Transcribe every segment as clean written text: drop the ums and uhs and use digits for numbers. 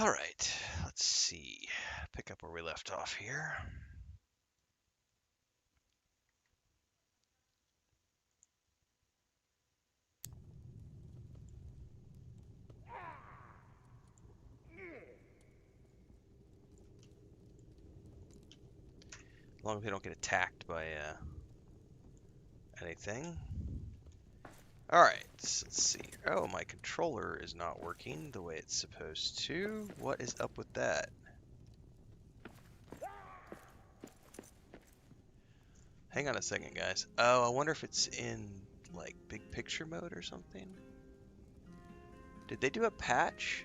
All right, let's see. Pick up where we left off here. As long as we don't get attacked by anything. All right, so let's see. Oh, my controller is not working the way it's supposed to. What is up with that? Hang on a second, guys. Oh, I wonder if it's in, like, big picture mode or something. Did they do a patch?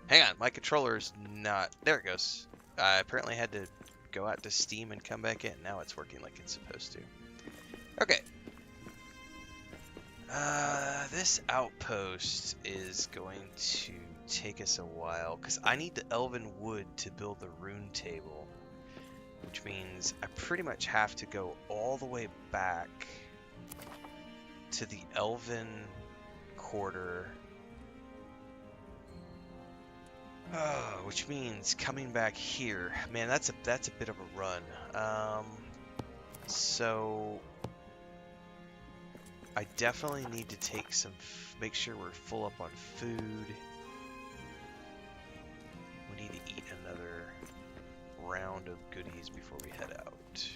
Hang on, my controller's not... There it goes. I apparently had to go out to Steam and come back in. Now it's working like it's supposed to. Okay. This outpost is going to take us a while, because I need the elven wood to build the rune table, which means I pretty much have to go all the way back to the elven quarter, which means coming back here. Man, that's a bit of a run. So I definitely need to take some, make sure we're full up on food. We need to eat another round of goodies before we head out.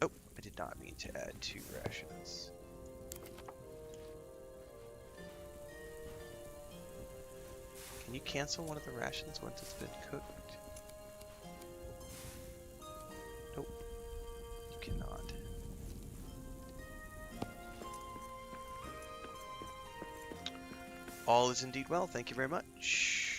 Oh, I did not mean to add 2 rations. Can you cancel one of the rations once it's been cooked? Nope, you cannot. All is indeed well, thank you very much.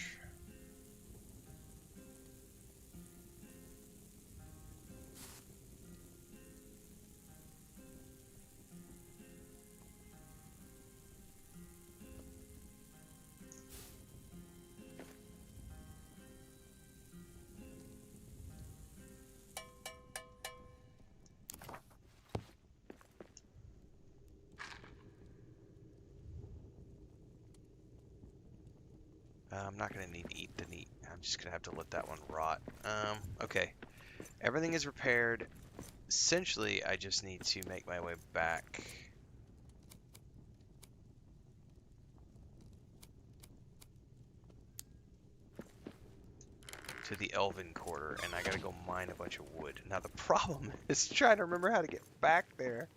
I'm not going to need to eat the meat. I'm just going to have to let that one rot. Okay. Everything is repaired. Essentially, I just need to make my way back. To the Elven Quarter, and I gotta go mine a bunch of wood. Now the problem is trying to remember how to get back there.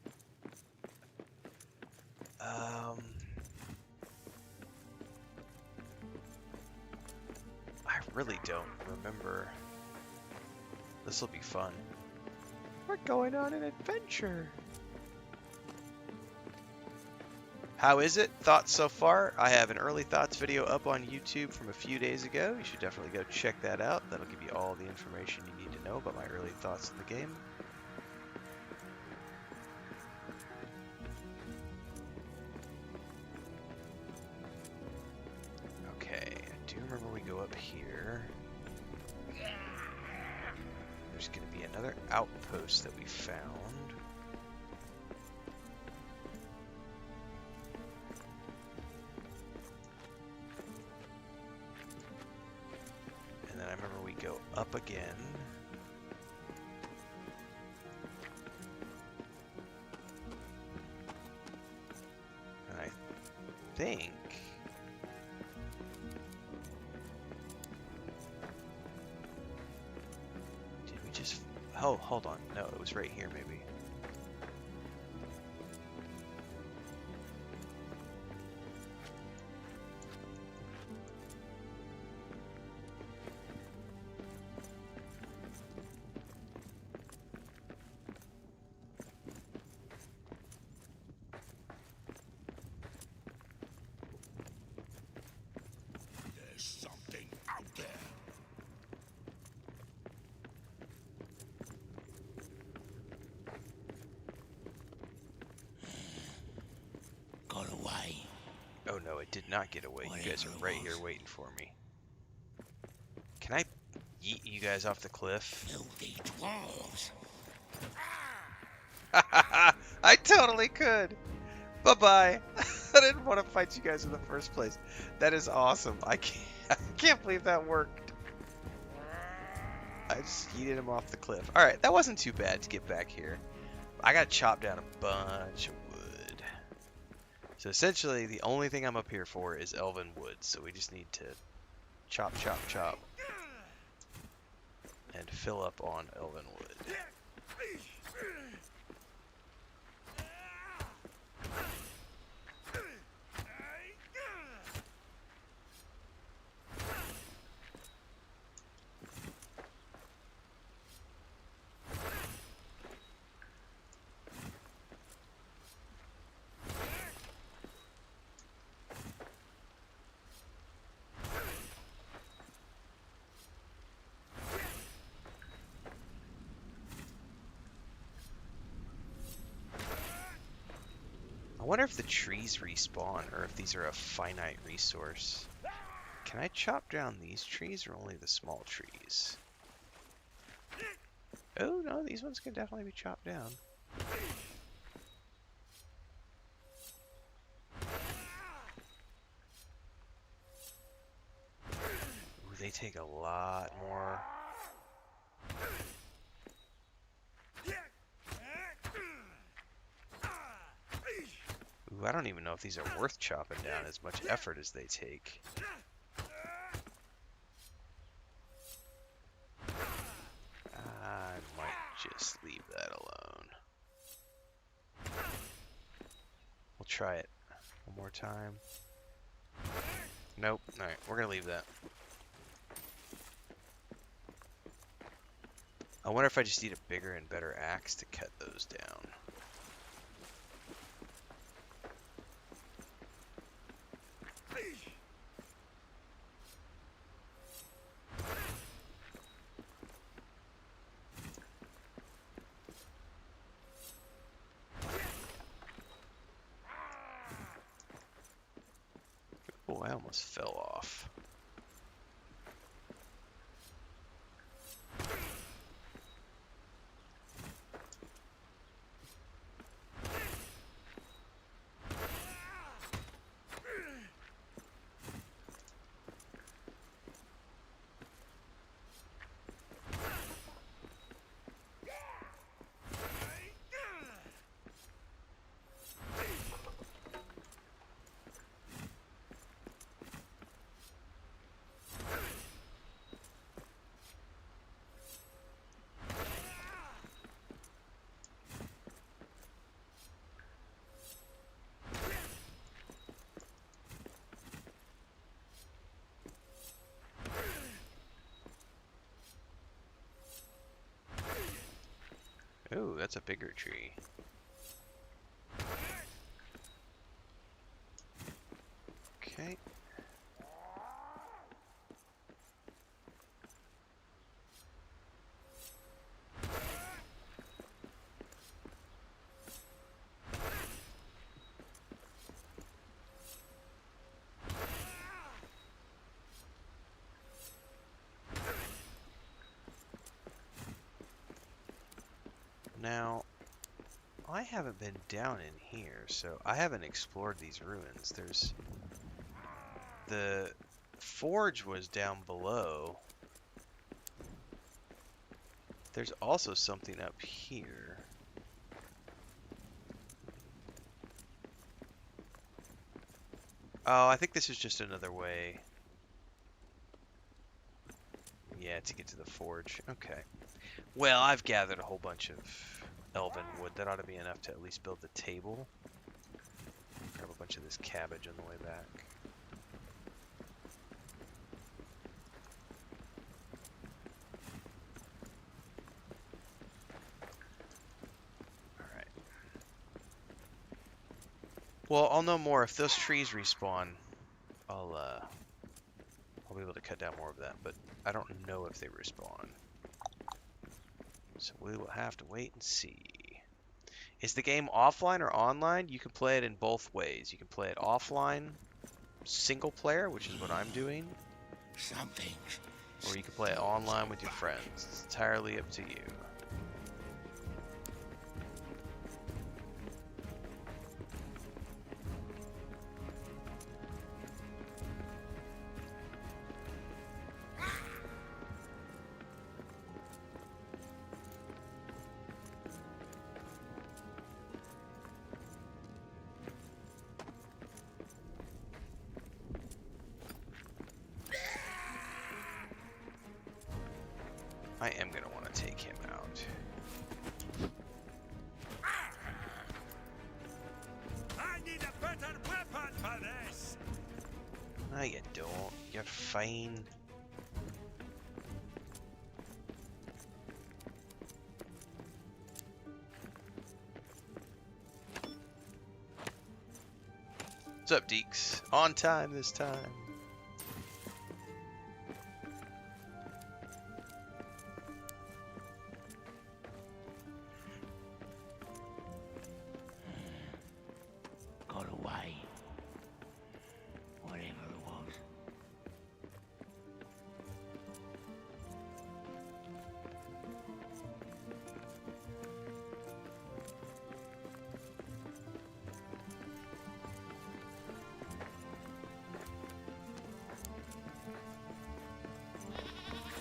I really don't remember. This will be fun. We're going on an adventure. How is it? Thoughts so far? I have an early thoughts video up on YouTube from a few days ago. You should definitely go check that out. That'll give you all the information you need to know about my early thoughts of the game. Okay, I do remember we go up here. There's going to be another outpost that we found. And then I remember we go up again. And I think... Oh, hold on. No, it was right here, maybe. There's something out there. Oh no, it did not get away. You guys are right here waiting for me. Can I yeet you guys off the cliff? Filthy dwarves. I totally could. Bye-bye. I didn't want to fight you guys in the first place. That is awesome. I can't believe that worked. I just yeeted him off the cliff. Alright, that wasn't too bad to get back here. I got chopped down a bunch of wood. So essentially, the only thing I'm up here for is elven wood. So we just need to chop, chop, chop. And fill up on elven wood. I wonder if the trees respawn, or if these are a finite resource. Can I chop down these trees, or only the small trees? Oh, no, these ones can definitely be chopped down. Ooh, they take a lot more. Ooh, I don't even know if these are worth chopping down as much effort as they take. I might just leave that alone. We'll try it one more time. Nope. Alright, we're gonna leave that. I wonder if I just need a bigger and better axe to cut those down. Oh, I almost fell off. Ooh, that's a bigger tree. Okay. Now, I haven't been down in here, so I haven't explored these ruins. There's... The forge was down below. There's also something up here. Oh, I think this is just another way. Yeah, to get to the forge. Okay. Well, I've gathered a whole bunch of elven wood. That ought to be enough to at least build the table. Grab a bunch of this cabbage on the way back. Alright. Well, I'll know more. If those trees respawn, I'll be able to cut down more of that, but I don't know if they respawn. So we will have to wait and see. Is the game offline or online? You can play it in both ways. You can play it offline, single player, which is what I'm doing. Something. Or you can play it online with your friends. It's entirely up to you. I am going to want to take him out. I need a better weapon for this. No, you don't. You're fine. What's up, Deeks? On time this time. Got away. Whatever it was.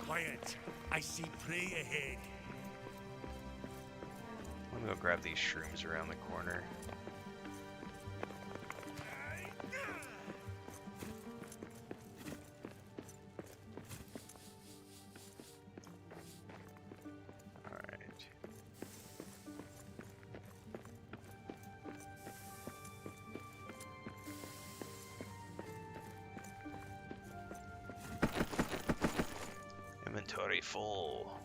Quiet. I see prey ahead. Let me go grab these shrooms around the corner. Alright. Inventory full.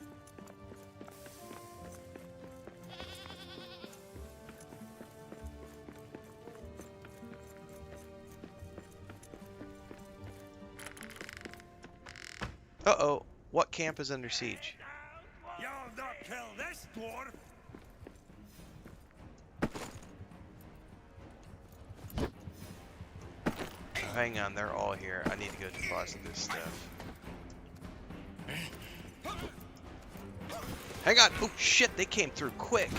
Uh-oh. What camp is under siege? You'll not kill this dwarf. Oh, hang on, they're all here. I need to go deposit this stuff. Hang on! Oh shit, they came through quick!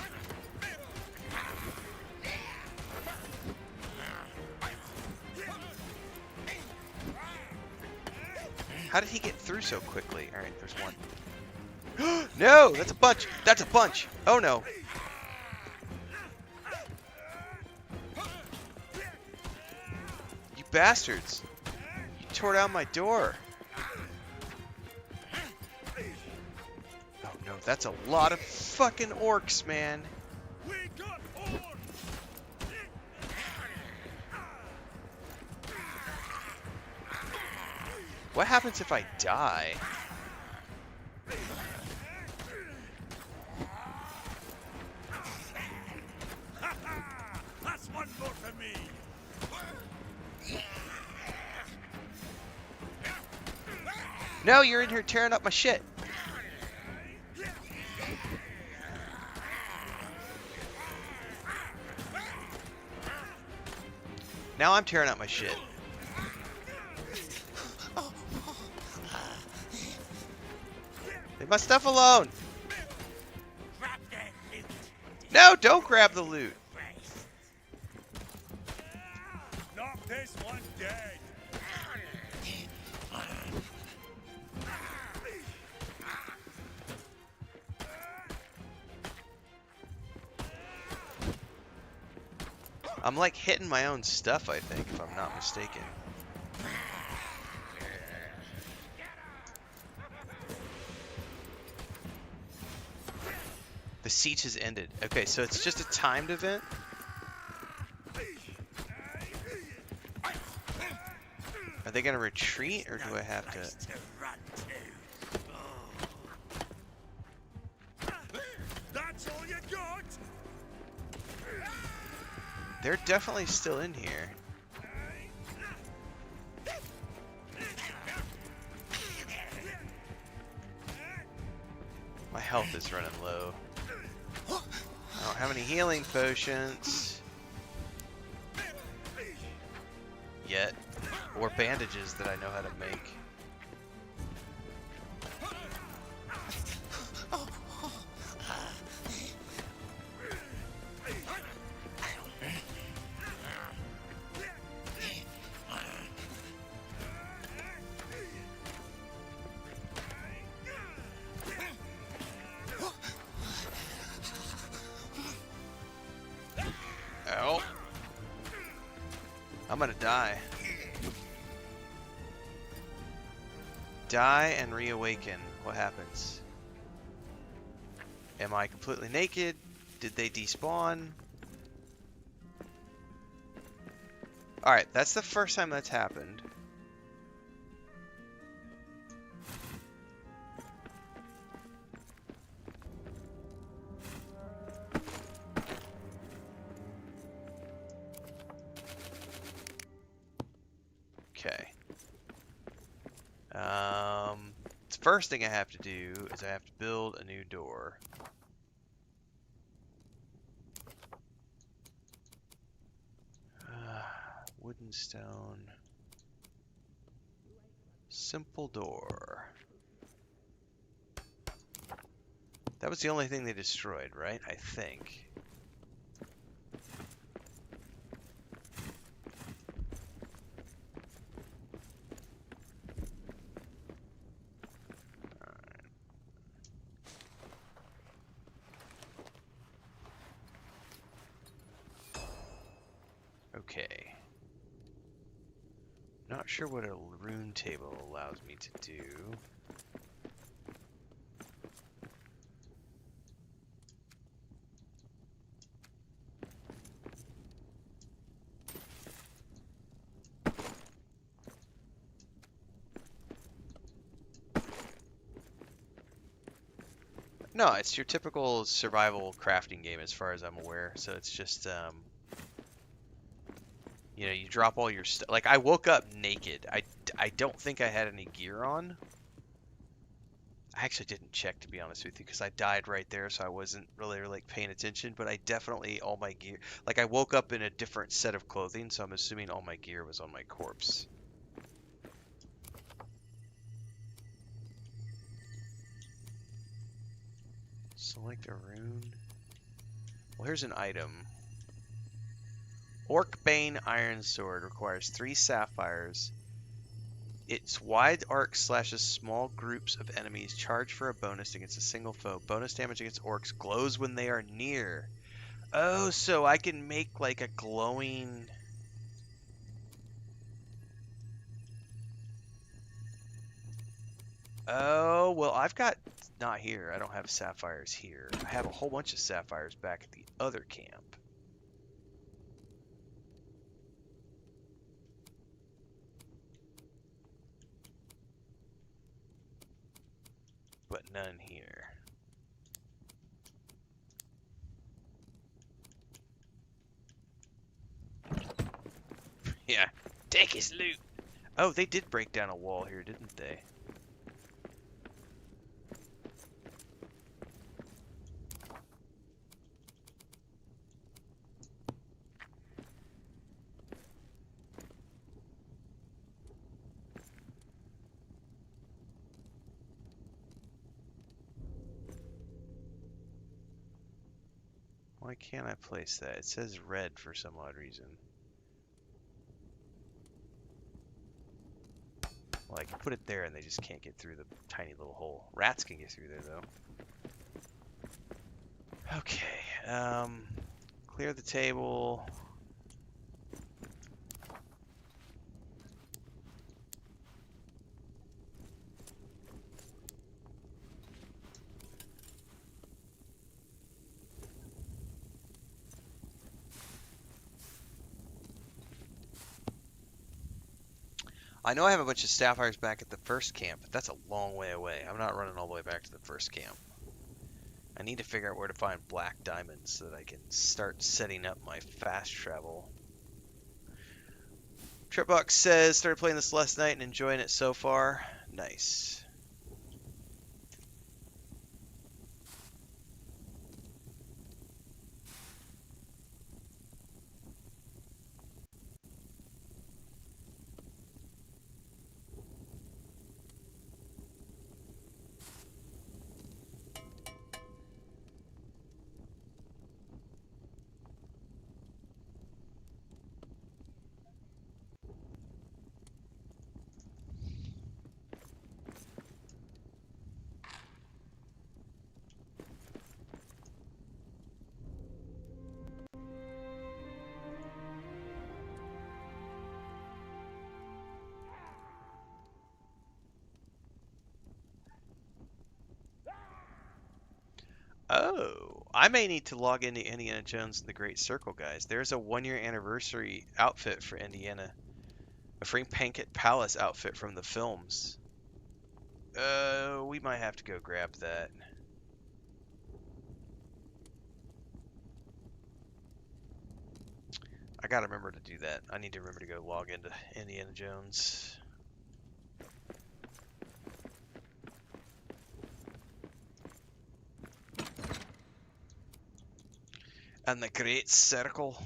How did he get through so quickly? Alright, there's one. No! That's a bunch! That's a bunch! Oh no! You bastards! You tore down my door! Oh no, that's a lot of fucking orcs, man! We got orcs. What happens if I die? That's one more for me. No, you're in here tearing up my shit! Now I'm tearing up my shit. Leave my stuff alone! Grab that loot. No, don't grab the loot! Knock this one dead. I'm like hitting my own stuff, I think, if I'm not mistaken. The siege has ended. Okay, so it's just a timed event? Are they gonna retreat, or do I have to... Place to run to. That's all you got. They're definitely still in here. My health is running low. I don't have any healing potions. Yet. Or bandages that I know how to make. Ow. I'm gonna die. Die and reawaken. What happens? Am I completely naked? Did they despawn? Alright, that's the first time that's happened. Okay. The first thing I have to do is I have to build a new door. Wooden stone. Simple door. That was the only thing they destroyed, right? I think. Okay. Not sure what a rune table allows me to do. No, it's your typical survival crafting game as far as I'm aware. So it's just, you know, you drop all your stuff. Like, I woke up naked. I don't think I had any gear on. I actually didn't check, to be honest with you, because I died right there, so I wasn't really like paying attention. But I definitely, all my gear, like I woke up in a different set of clothing, so I'm assuming all my gear was on my corpse. Select a rune. Well, here's an item. Orcbane Iron Sword requires 3 sapphires. Its wide arc slashes small groups of enemies. Charge for a bonus against a single foe. Bonus damage against orcs glows when they are near. Oh, so I can make like a glowing... Oh, well, I've got... Not here. I don't have sapphires here. I have a whole bunch of sapphires back at the other camp. But none here. Yeah. Take his loot. Oh, they did break down a wall here, didn't they? Why can't I place that? It says red for some odd reason. Well, I can put it there and they just can't get through the tiny little hole. Rats can get through there, though. Okay, clear the table. I know I have a bunch of sapphires back at the first camp, but that's a long way away. I'm not running all the way back to the first camp. I need to figure out where to find black diamonds so that I can start setting up my fast travel. Tripbox says, started playing this last night and enjoying it so far. Nice. Oh, I may need to log into Indiana Jones and the Great Circle, guys. There's a 1 year anniversary outfit for Indiana. A free Pankit Palace outfit from the films. We might have to go grab that. I gotta remember to do that. I need to remember to go log into Indiana Jones. And the Great Circle.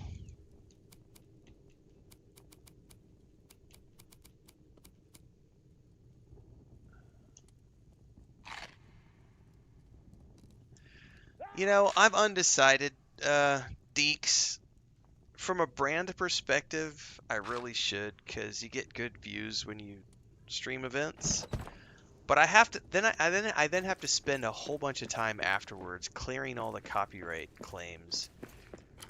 You know, I'm undecided, Deeks. From a brand perspective, I really should, because you get good views when you stream events. But I have to I then have to spend a whole bunch of time afterwards clearing all the copyright claims,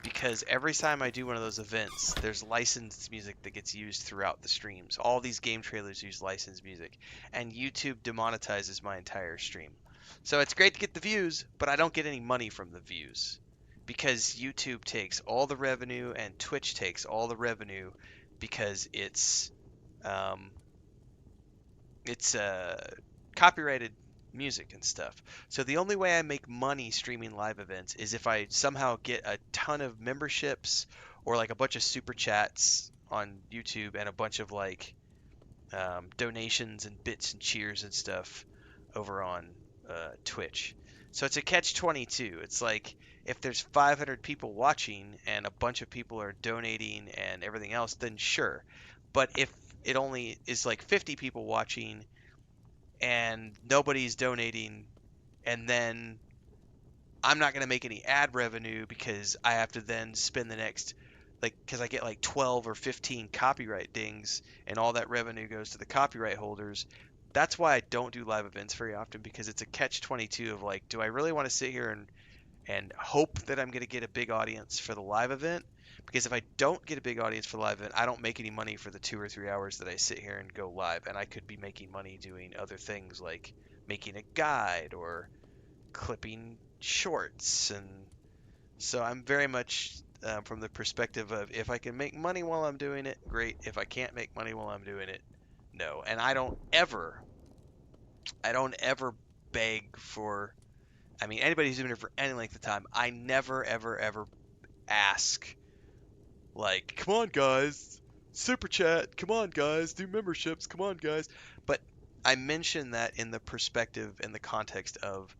because every time I do one of those events, there's licensed music that gets used throughout the streams. All these game trailers use licensed music, and YouTube demonetizes my entire stream. So it's great to get the views, but I don't get any money from the views, because YouTube takes all the revenue and Twitch takes all the revenue, because um, it's copyrighted music and stuff. So the only way I make money streaming live events is if I somehow get a ton of memberships, or like a bunch of super chats on YouTube, and a bunch of like donations and bits and cheers and stuff over on Twitch. So it's a catch-22. It's like, if there's 500 people watching and a bunch of people are donating and everything else, then sure. But if it only is like 50 people watching and nobody's donating, and then I'm not going to make any ad revenue, because I have to then spend the next, like, because I get like 12 or 15 copyright dings, and all that revenue goes to the copyright holders. That's why I don't do live events very often, because it's a catch-22 of like, do I really want to sit here and hope that I'm going to get a big audience for the live event? Because if I don't get a big audience for the live event, I don't make any money for the 2 or 3 hours that I sit here and go live, and I could be making money doing other things like making a guide or clipping shorts. And so I'm very much from the perspective of, if I can make money while I'm doing it, great. If I can't make money while I'm doing it, no. And I don't ever beg for, I mean, anybody who's been here for any length of time, I never, ever, ever ask, like, come on, guys, super chat, come on, guys, do memberships, come on, guys. But I mention that in the perspective, in the context of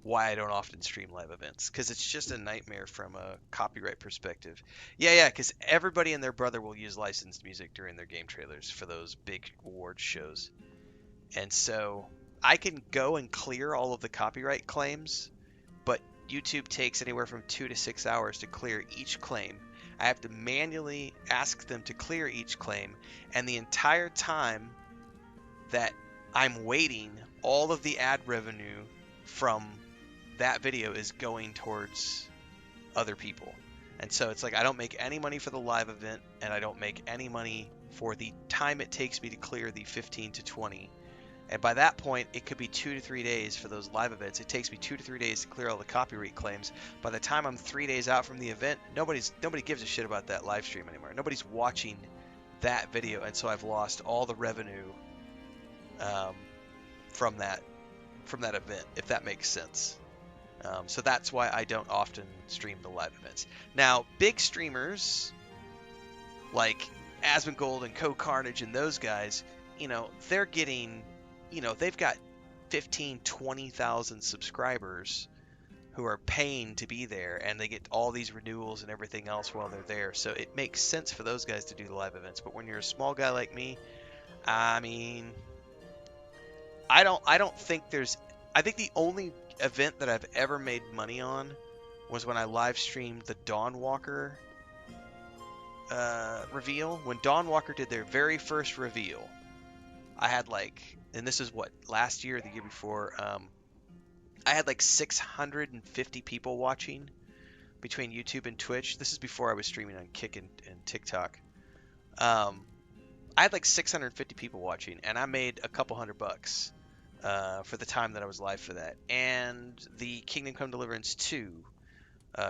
why I don't often stream live events, because it's just a nightmare from a copyright perspective. Yeah, because everybody and their brother will use licensed music during their game trailers for those big awards shows. And so I can go and clear all of the copyright claims, but YouTube takes anywhere from 2 to 6 hours to clear each claim. I have to manually ask them to clear each claim, and the entire time that I'm waiting, all of the ad revenue from that video is going towards other people. And so it's like, I don't make any money for the live event, and I don't make any money for the time it takes me to clear the 15 to 20. And by that point, it could be 2 to 3 days for those live events. It takes me 2 to 3 days to clear all the copyright claims. By the time I'm 3 days out from the event, nobody gives a shit about that live stream anymore. Nobody's watching that video, and so I've lost all the revenue from that event, if that makes sense. So that's why I don't often stream the live events. Now, big streamers like Asmongold and Co Carnage and those guys, they're getting, they've got 15, 20,000 subscribers who are paying to be there, and they get all these renewals and everything else while they're there. So it makes sense for those guys to do the live events. But when you're a small guy like me, I mean, I don't think there's, I think the only event that I've ever made money on was when I live streamed the Dawnwalker reveal. When Dawnwalker did their very first reveal, I had like, and this is what, last year or the year before, I had like 650 people watching between YouTube and Twitch. This is before I was streaming on Kick and TikTok. I had like 650 people watching, and I made a couple $100. for the time that I was live for that. And the Kingdom Come Deliverance 2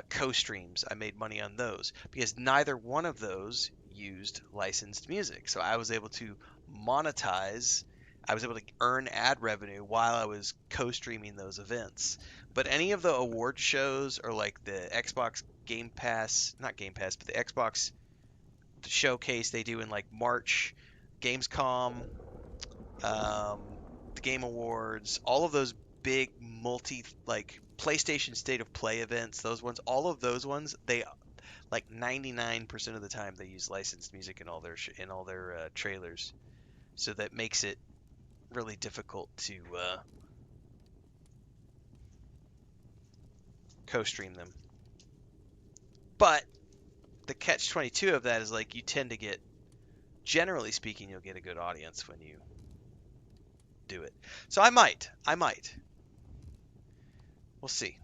co-streams, I made money on those because neither one of those used licensed music. So I was able to monetize, I was able to earn ad revenue while I was co-streaming those events. But any of the award shows or like the Xbox Game Pass, not Game Pass, but the Xbox showcase they do in like March, Gamescom, um, the Game Awards, all of those big multi like PlayStation State of Play events, those ones, all of those ones, they like 99% of the time they use licensed music in all their trailers, so that makes it really difficult to co-stream them. But the catch 22 of that is like you tend to get, generally speaking, you'll get a good audience when you do it. So I might. We'll see.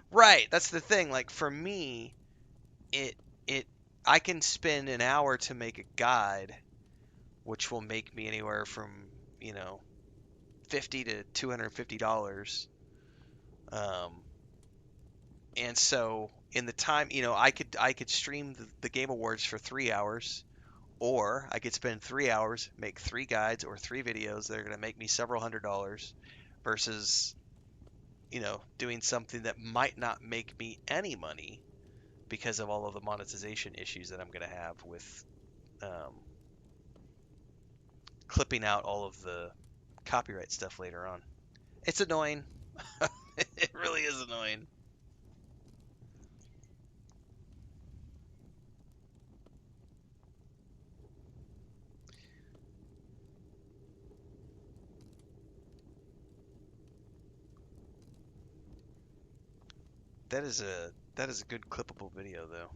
Right, that's the thing. Like for me, it it I can spend an hour to make a guide, which will make me anywhere from, you know, $50 to $250. Um, and so in the time, you know, I could stream the Game Awards for 3 hours, or I could spend 3 hours, make three guides or three videos that are going to make me several $100s, versus, you know, doing something that might not make me any money because of all of the monetization issues that I'm going to have with clipping out all of the copyright stuff later on. It's annoying. It really is annoying. That is a good clippable video though.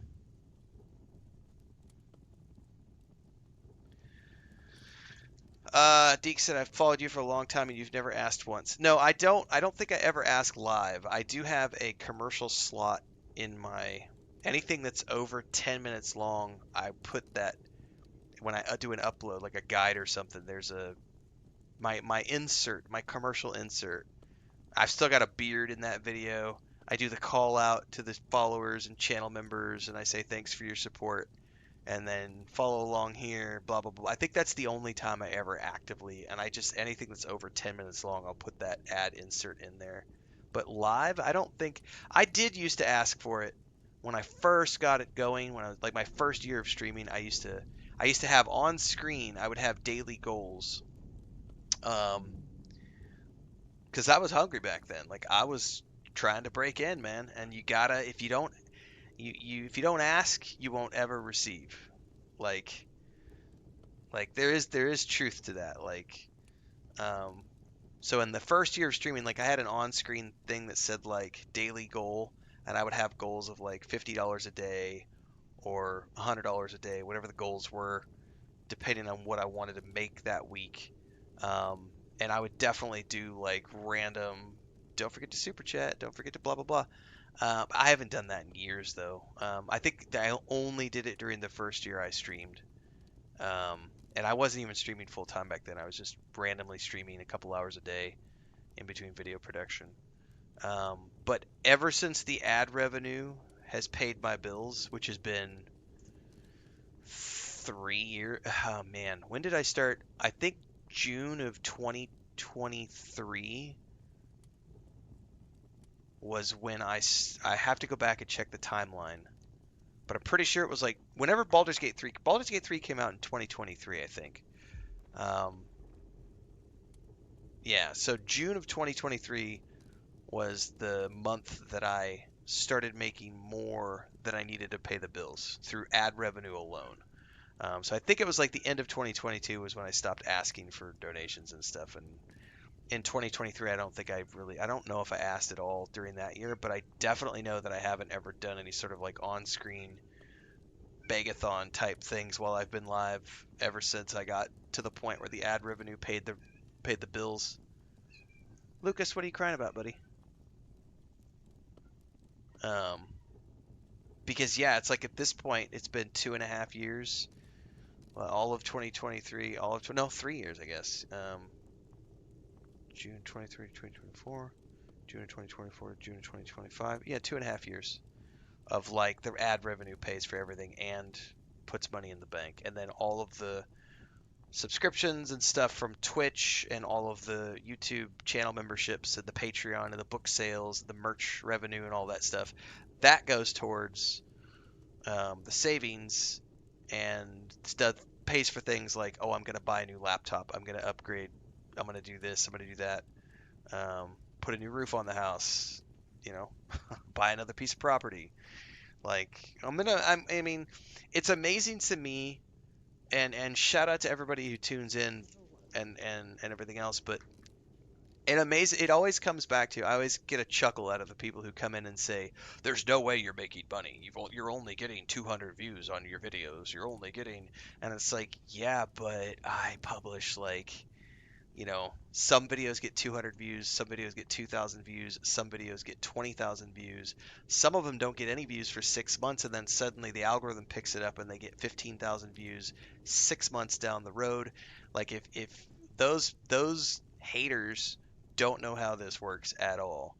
Deke said, I've followed you for a long time and you've never asked once. No, I don't. I don't think I ever ask live. I do have a commercial slot in my, anything that's over 10 minutes long, I put that when I do an upload, like a guide or something. There's a, my insert, my commercial insert. I've still got a beard in that video. I do the call out to the followers and channel members and I say thanks for your support, and then follow along here, blah blah blah. I think that's the only time I ever actively, and I just, anything that's over 10 minutes long, I'll put that ad insert in there. But live, I don't think I did used to ask for it when I first got it going, when I was like my first year of streaming. I used to have on screen, I would have daily goals. Because I was hungry back then. Like I was trying to break in, man, and you gotta, if you don't, if you don't ask, you won't ever receive. Like there is truth to that. Like um so in the first year of streaming, like I had an on-screen thing that said like daily goal, and I would have goals of like $50 a day or $100 a day, whatever the goals were, depending on what I wanted to make that week. And I would definitely do like random, don't forget to super chat, don't forget to blah blah blah. I haven't done that in years though. I think that I only did it during the first year I streamed. Um, and I wasn't even streaming full time back then. I was just randomly streaming a couple hours a day in between video production. But ever since the ad revenue has paid my bills, which has been 3 years. Oh man, when did I start? I think June of 2023 was when I have to go back and check the timeline, but I'm pretty sure it was like whenever Baldur's Gate 3 came out in 2023, I think. Um, yeah, so June of 2023 was the month that I started making more than I needed to pay the bills through ad revenue alone. So I think it was like the end of 2022 was when I stopped asking for donations and stuff. And in 2023, I don't know if I asked at all during that year, but I definitely know that I haven't ever done any sort of like on-screen begathon type things while I've been live ever since I got to the point where the ad revenue paid the bills. Lucas, what are you crying about, buddy? Um, because yeah, it's like at this point, it's been 2.5 years. Well, all of 2023, no, 3 years, I guess. June 23, 2024. June of 2024 to June of 2025. Yeah, 2.5 years of like the ad revenue pays for everything and puts money in the bank. And then all of the subscriptions and stuff from Twitch and all of the YouTube channel memberships and the Patreon and the book sales, the merch revenue and all that stuff, that goes towards the savings and stuff pays for things like, oh, I'm going to buy a new laptop. I'm going to upgrade. I'm going to do this. I'm going to do that. Put a new roof on the house, you know, buy another piece of property. Like I mean, it's amazing to me, and shout out to everybody who tunes in and everything else. But it always comes back to, I always get a chuckle out of the people who come in and say, "There's no way you're making money. You're only getting 200 views on your videos. You're only getting," and it's like, yeah, but I publish like, some videos get 200 views, some videos get 2,000 views, some videos get 20,000 views. Some of them don't get any views for 6 months, and then suddenly the algorithm picks it up and they get 15,000 views 6 months down the road. Like if those haters don't know how this works at all,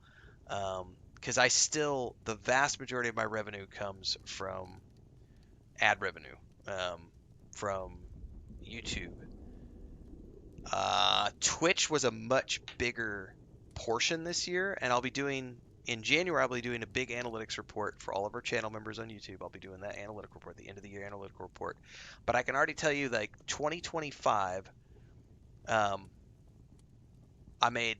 because the vast majority of my revenue comes from ad revenue, from YouTube. Twitch was a much bigger portion this year, and in January, I'll be doing a big analytics report for all of our channel members on YouTube. I'll be doing that analytic report, the end of the year analytical report. But I can already tell you, like 2025, I made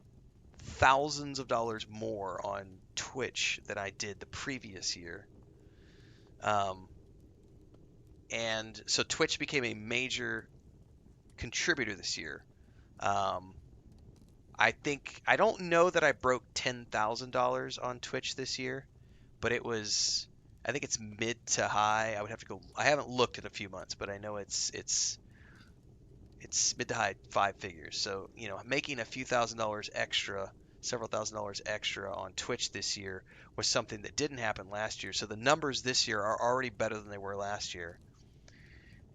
thousands of dollars more on Twitch than I did the previous year. And so Twitch became a major contributor this year. I don't know that I broke $10,000 on Twitch this year, but I think it's mid to high. I haven't looked in a few months, but I know it's mid to high five figures. So, making a few $1,000s extra, several $1,000s extra on Twitch this year was something that didn't happen last year. So the numbers this year are already better than they were last year.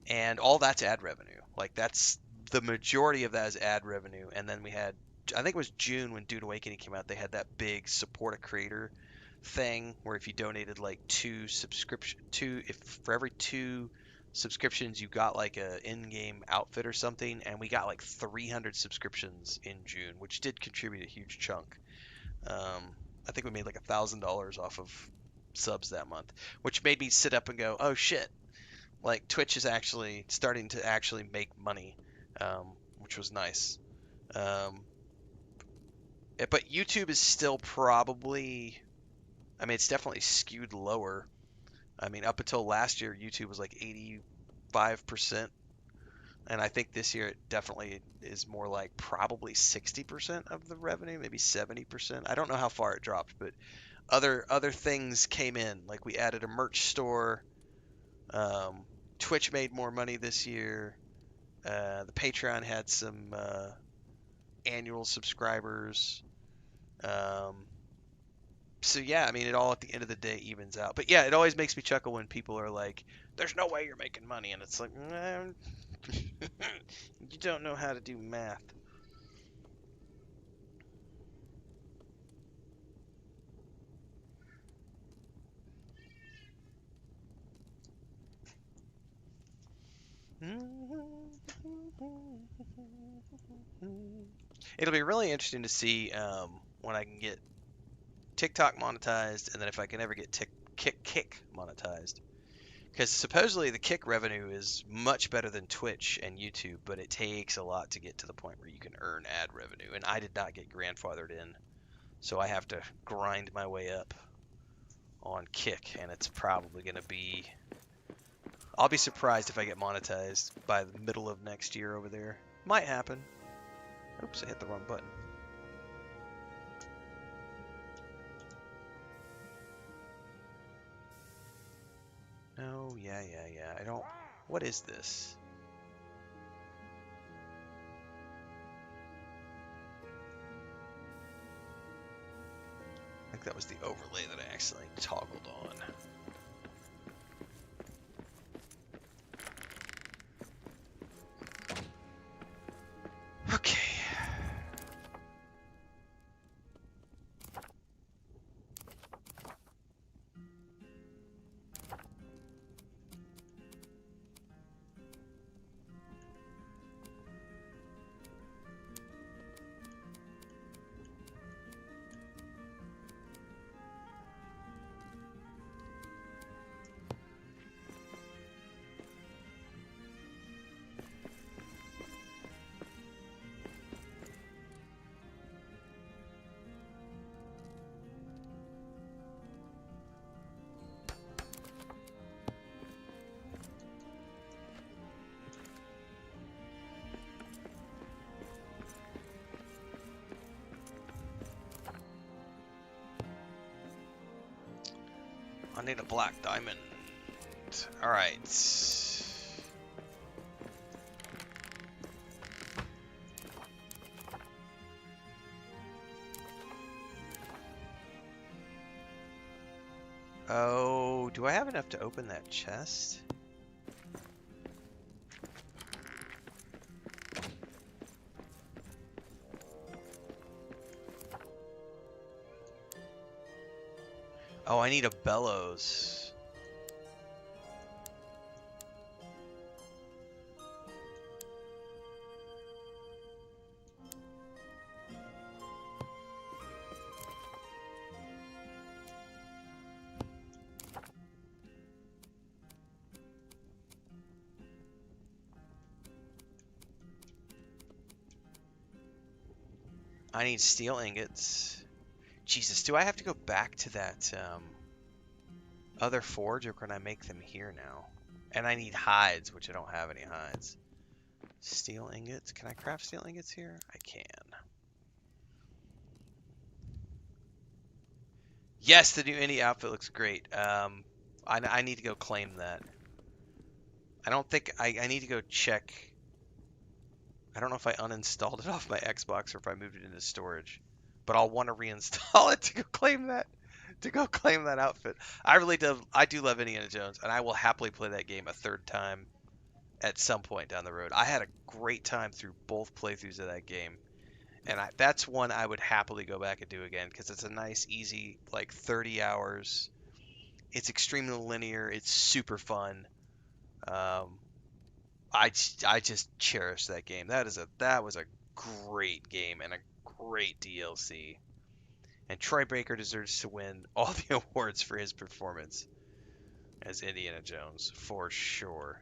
And all that's ad revenue. Like that's the majority of that is ad revenue. And then we had, I think it was June when Dune Awakening came out, they had that big support a creator thing where if you donated like for every 2 subscriptions you got like a in-game outfit or something, and we got like 300 subscriptions in June, which did contribute a huge chunk. I think we made like $1,000 off of subs that month, which made me sit up and go, oh shit, like Twitch is actually starting to actually make money, which was nice. But YouTube is still probably, it's definitely skewed lower. Up until last year, YouTube was like 85%. And I think this year it definitely is more like probably 60% of the revenue, maybe 70%. I don't know how far it dropped, but other things came in. Like we added a merch store. Twitch made more money this year. The Patreon had some annual subscribers. So yeah, it all at the end of the day evens out. But yeah, it always makes me chuckle when people are like, "There's no way you're making money," and it's like, you don't know how to do math. It'll be really interesting to see when I can get TikTok monetized, and then if I can ever get Kick monetized. Because supposedly the Kick revenue is much better than Twitch and YouTube, but it takes a lot to get to the point where you can earn ad revenue. And I did not get grandfathered in, so I have to grind my way up on Kick, and it's probably going to be... I'll be surprised if I get monetized by the middle of next year over there. Might happen. Oops, I hit the wrong button. Oh, yeah. I don't... What is this? I think that was the overlay that I accidentally toggled on. Okay. I need a black diamond. Alright. Oh, do I have enough to open that chest? Oh, I need a bellows. I need steel ingots. Jesus, do I have to go back to that other forge, or can I make them here now? And I need hides, which I don't have any hides. Steel ingots. Can I craft steel ingots here? I can. Yes, the new indie outfit looks great. I need to go claim that. I don't think I need to go check. I don't know if I uninstalled it off my Xbox or if I moved it into storage, but I'll want to reinstall it to go claim that. To go claim that outfit. I do love Indiana Jones, and I will happily play that game a third time at some point down the road. I had a great time through both playthroughs of that game, and that's one I would happily go back and do again because it's a nice, easy, like 30 hours. It's extremely linear. It's super fun. I just cherish that game. That was a great game and a great DLC. And Troy Baker deserves to win all the awards for his performance as Indiana Jones, for sure.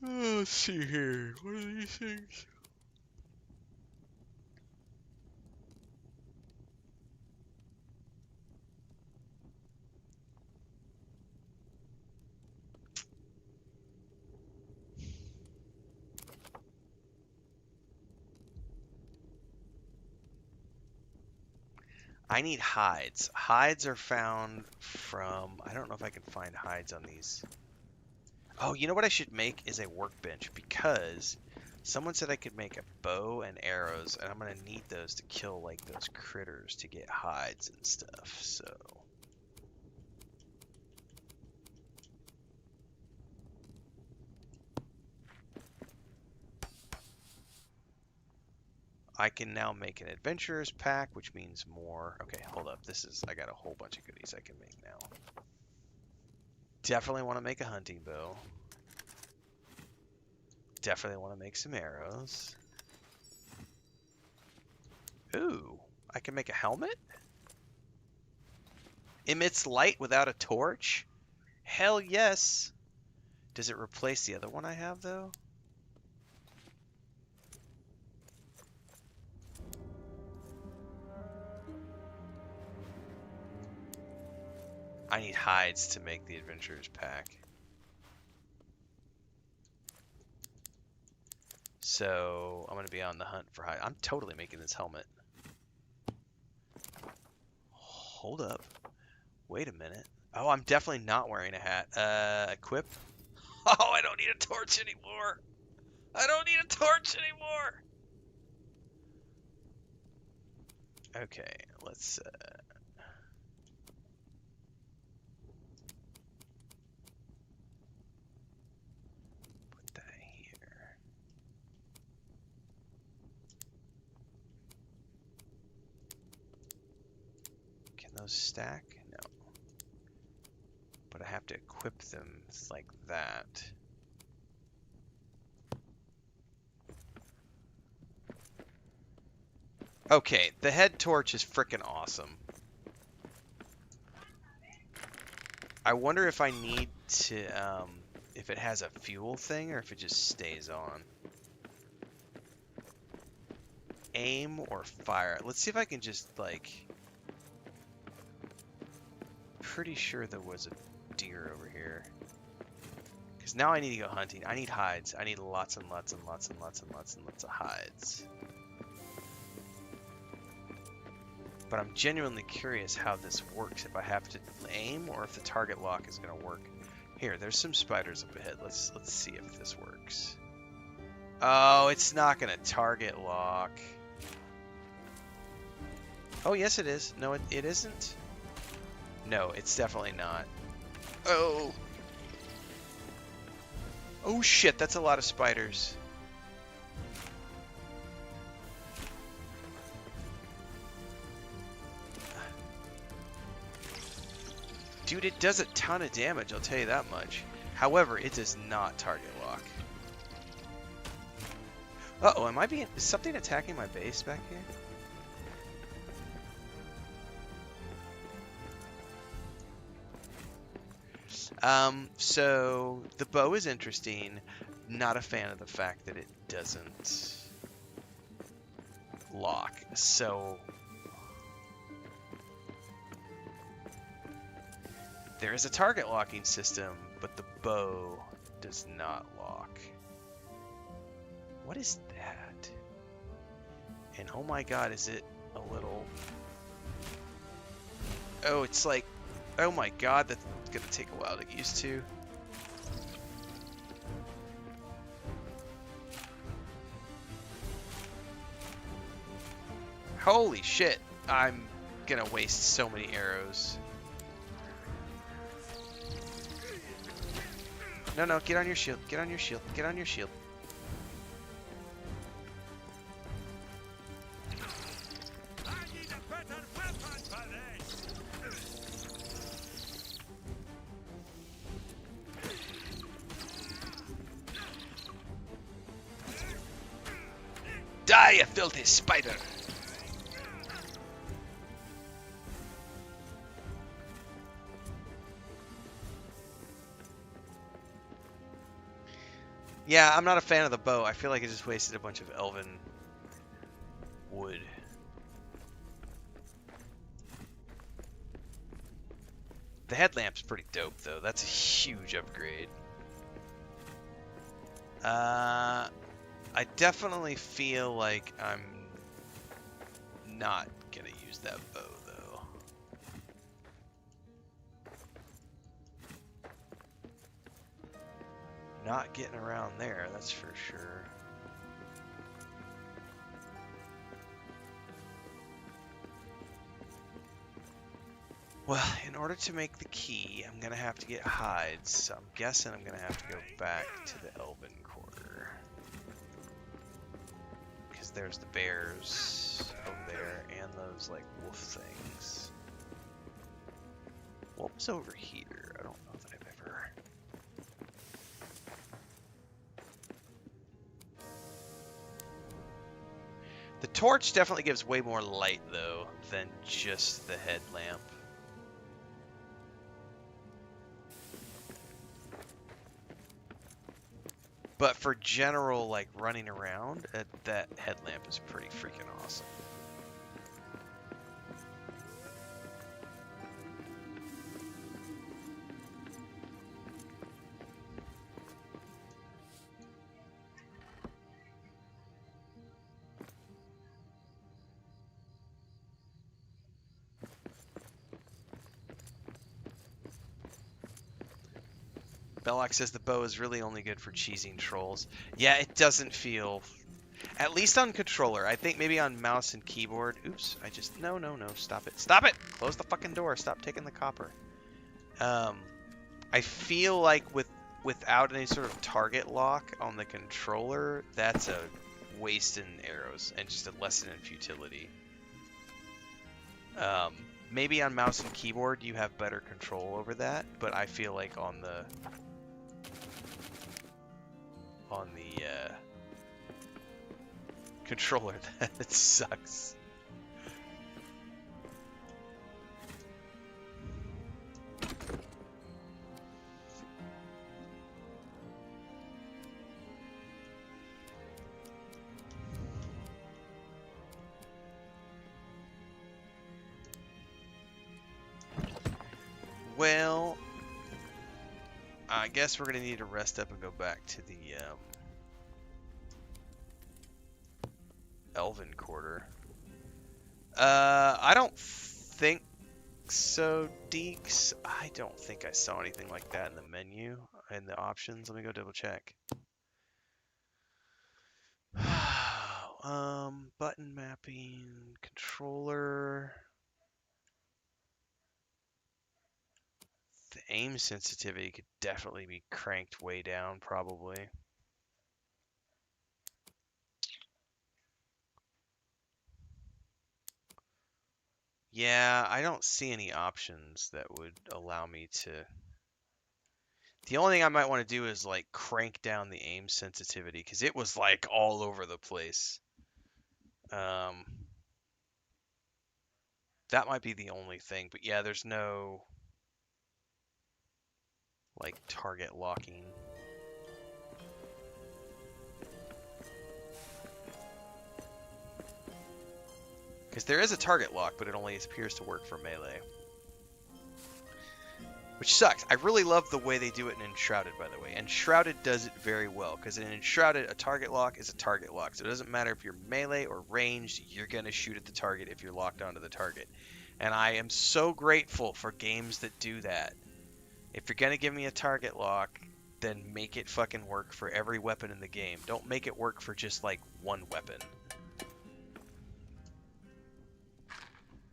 Let's see here. What are these things? I need hides. Hides are found from... I don't know if I can find hides on these. Oh, you know what I should make is a workbench, because someone said I could make a bow and arrows, and I'm going to need those to kill, like, those critters to get hides and stuff, so... I can now make an adventurer's pack, which means more... Okay, hold up. I got a whole bunch of goodies I can make now. Definitely want to make a hunting bow. Definitely want to make some arrows. Ooh, I can make a helmet? Emits light without a torch? Hell yes! Does it replace the other one I have, though? I need hides to make the adventurer's pack. So, I'm going to be on the hunt for hides. I'm totally making this helmet. Hold up. Wait a minute. Oh, I'm definitely not wearing a hat. Equip? Oh, I don't need a torch anymore! I don't need a torch anymore! Okay, let's... put that here. Can those stack? No. But I have to equip them like that. Okay, the head torch is freaking awesome. I wonder if I need to, if it has a fuel thing or if it just stays on. Aim or fire. Let's see if I can just, like... Pretty sure there was a deer over here. Because now I need to go hunting. I need hides. I need lots and lots and lots and lots and lots and lots of hides. But I'm genuinely curious how this works, if I have to aim or if the target lock is going to work. Here, there's some spiders up ahead. Let's see if this works. Oh, it's not going to target lock. Oh, yes it is. No, it isn't. No, it's definitely not. Oh. Oh shit, that's a lot of spiders. Dude, it does a ton of damage, I'll tell you that much. However, it does not target lock. Uh-oh, is something attacking my base back here? So the bow is interesting. Not a fan of the fact that it doesn't lock. So there is a target locking system, but the bow does not lock. What is that? And oh my god, is it a little... Oh, it's like... Oh my god, that's gonna take a while to get used to. Holy shit, I'm gonna waste so many arrows. No, get on your shield, get on your shield, get on your shield. I need a better weapon for this. Die, you filthy spider! Yeah, I'm not a fan of the bow. I feel like it just wasted a bunch of elven wood. The headlamp's pretty dope, though. That's a huge upgrade. I definitely feel like I'm not gonna use that bow, though. Not getting around there, that's for sure. Well, in order to make the key, I'm gonna have to get hides, so I'm guessing I'm gonna have to go back to the Elven Quarter. Because there's the bears over there, and those, like, wolf things. What was over here? I don't know that I've ever... The torch definitely gives way more light, though, than just the headlamp. But for general, like, running around, that headlamp is pretty freaking awesome. Belloc says the bow is really only good for cheesing trolls. Yeah, it doesn't feel... At least on controller. I think maybe on mouse and keyboard. Oops, I just... No, stop it. Stop it! Close the fucking door. Stop taking the copper. I feel like without any sort of target lock on the controller, that's a waste in arrows and just a lesson in futility. Maybe on mouse and keyboard you have better control over that, but I feel like on the controller that sucks. Well, I guess we're gonna need to rest up and go back to the Elven Quarter. I don't think so, Deeks. I don't think I saw anything like that in the menu, in the options. Let me go double check. Button mapping, controller. The aim sensitivity could definitely be cranked way down, probably. Yeah, I don't see any options that would allow me to. The only thing I might want to do is like crank down the aim sensitivity because it was like all over the place. That might be the only thing, but yeah, there's no like target locking. Because there is a target lock, but it only appears to work for melee. Which sucks. I really love the way they do it in Enshrouded, by the way. Enshrouded does it very well, because in Enshrouded, a target lock is a target lock. So it doesn't matter if you're melee or ranged, you're going to shoot at the target if you're locked onto the target. And I am so grateful for games that do that. If you're going to give me a target lock, then make it fucking work for every weapon in the game. Don't make it work for just, like, one weapon.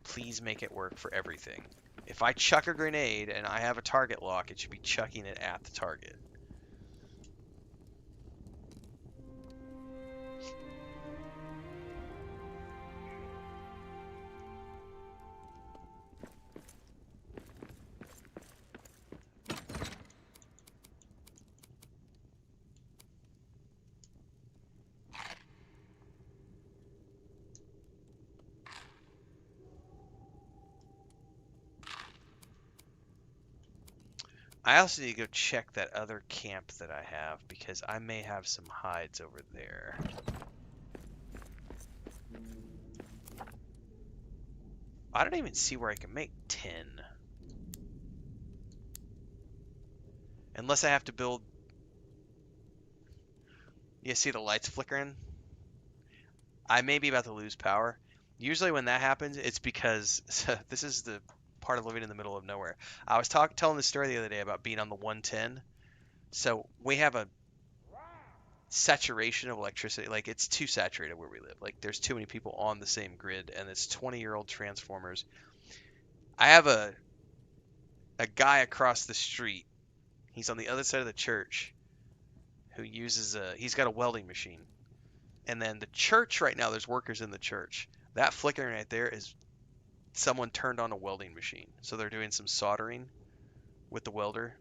Please make it work for everything. If I chuck a grenade and I have a target lock, it should be chucking it at the target. I also need to go check that other camp that I have because I may have some hides over there. I don't even see where I can make 10. Unless I have to build... You see the lights flickering? I may be about to lose power. Usually when that happens, it's because... this is the part of living in the middle of nowhere. I was telling the story the other day about being on the 110. So we have a saturation of electricity. Like, it's too saturated where we live. Like, there's too many people on the same grid, and it's 20-year-old transformers. I have a guy across the street. He's on the other side of the church who uses he's got a welding machine. And then the church right now, there's workers in the church. That flickering right there is someone turned on a welding machine. So they're doing some soldering with the welder.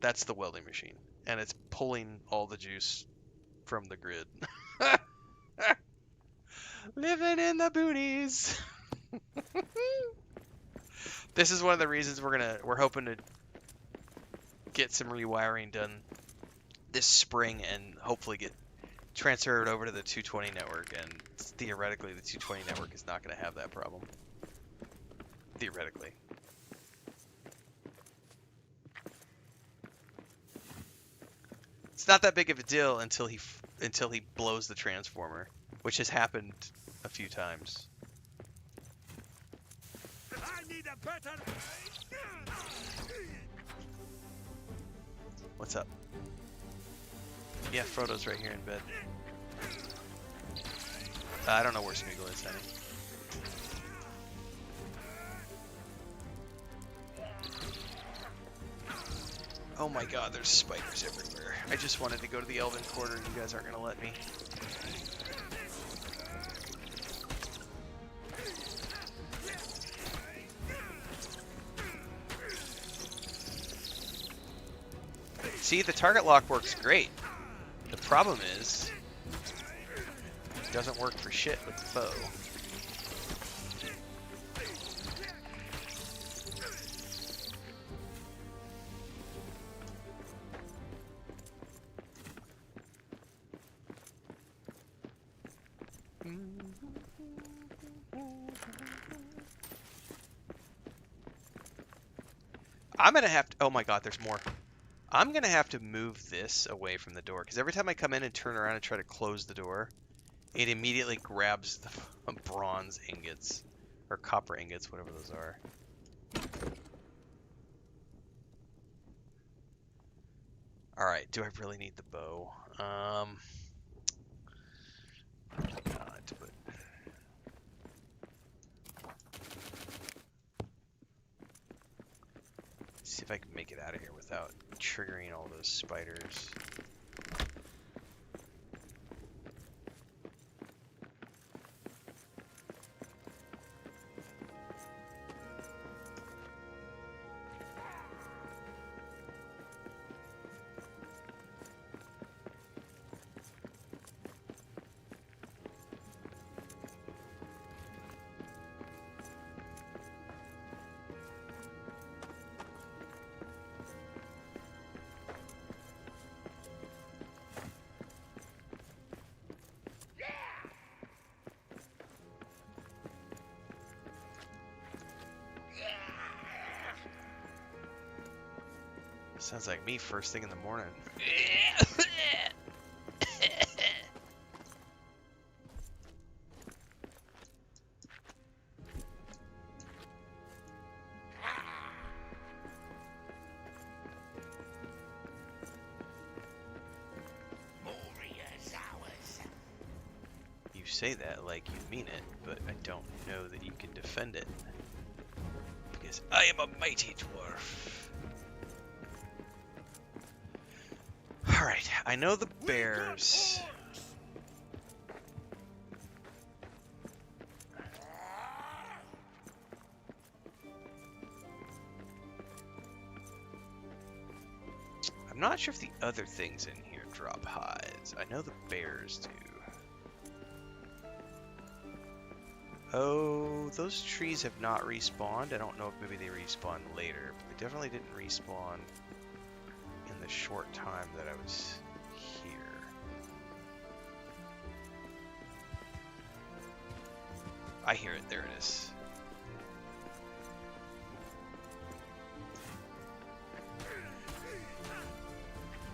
That's the welding machine. And it's pulling all the juice from the grid. Living in the boonies. This is one of the reasons we're hoping to get some rewiring done this spring and hopefully get transferred over to the 220 network, and theoretically the 220 network is not going to have that problem. Theoretically. It's not that big of a deal until he blows the transformer, which has happened a few times. I need a better... What's up? Yeah, Frodo's right here in bed. I don't know where Smeagol is, honey. Oh my god, there's spiders everywhere. I just wanted to go to the Elven Quarter and you guys aren't going to let me. See, the target lock works great. The problem is, it doesn't work for shit with the bow. I'm gonna have to, oh my god, there's more. I'm gonna have to move this away from the door, because every time I come in and turn around and try to close the door, It immediately grabs the bronze ingots. Or copper ingots, whatever those are. Alright, do I really need the bow? Not, but... see if I can make it out of here without triggering all those spiders. Sounds like me first thing in the morning. Moria's ours. You say that like you mean it, but I don't know that you can defend it. Because I am a mighty dwarf. Alright, I know the bears. I'm not sure if the other things in here drop hides. I know the bears do. Oh, those trees have not respawned. I don't know if maybe they respawn later, but they definitely didn't respawn in the short time that I was here. I hear it. There it is.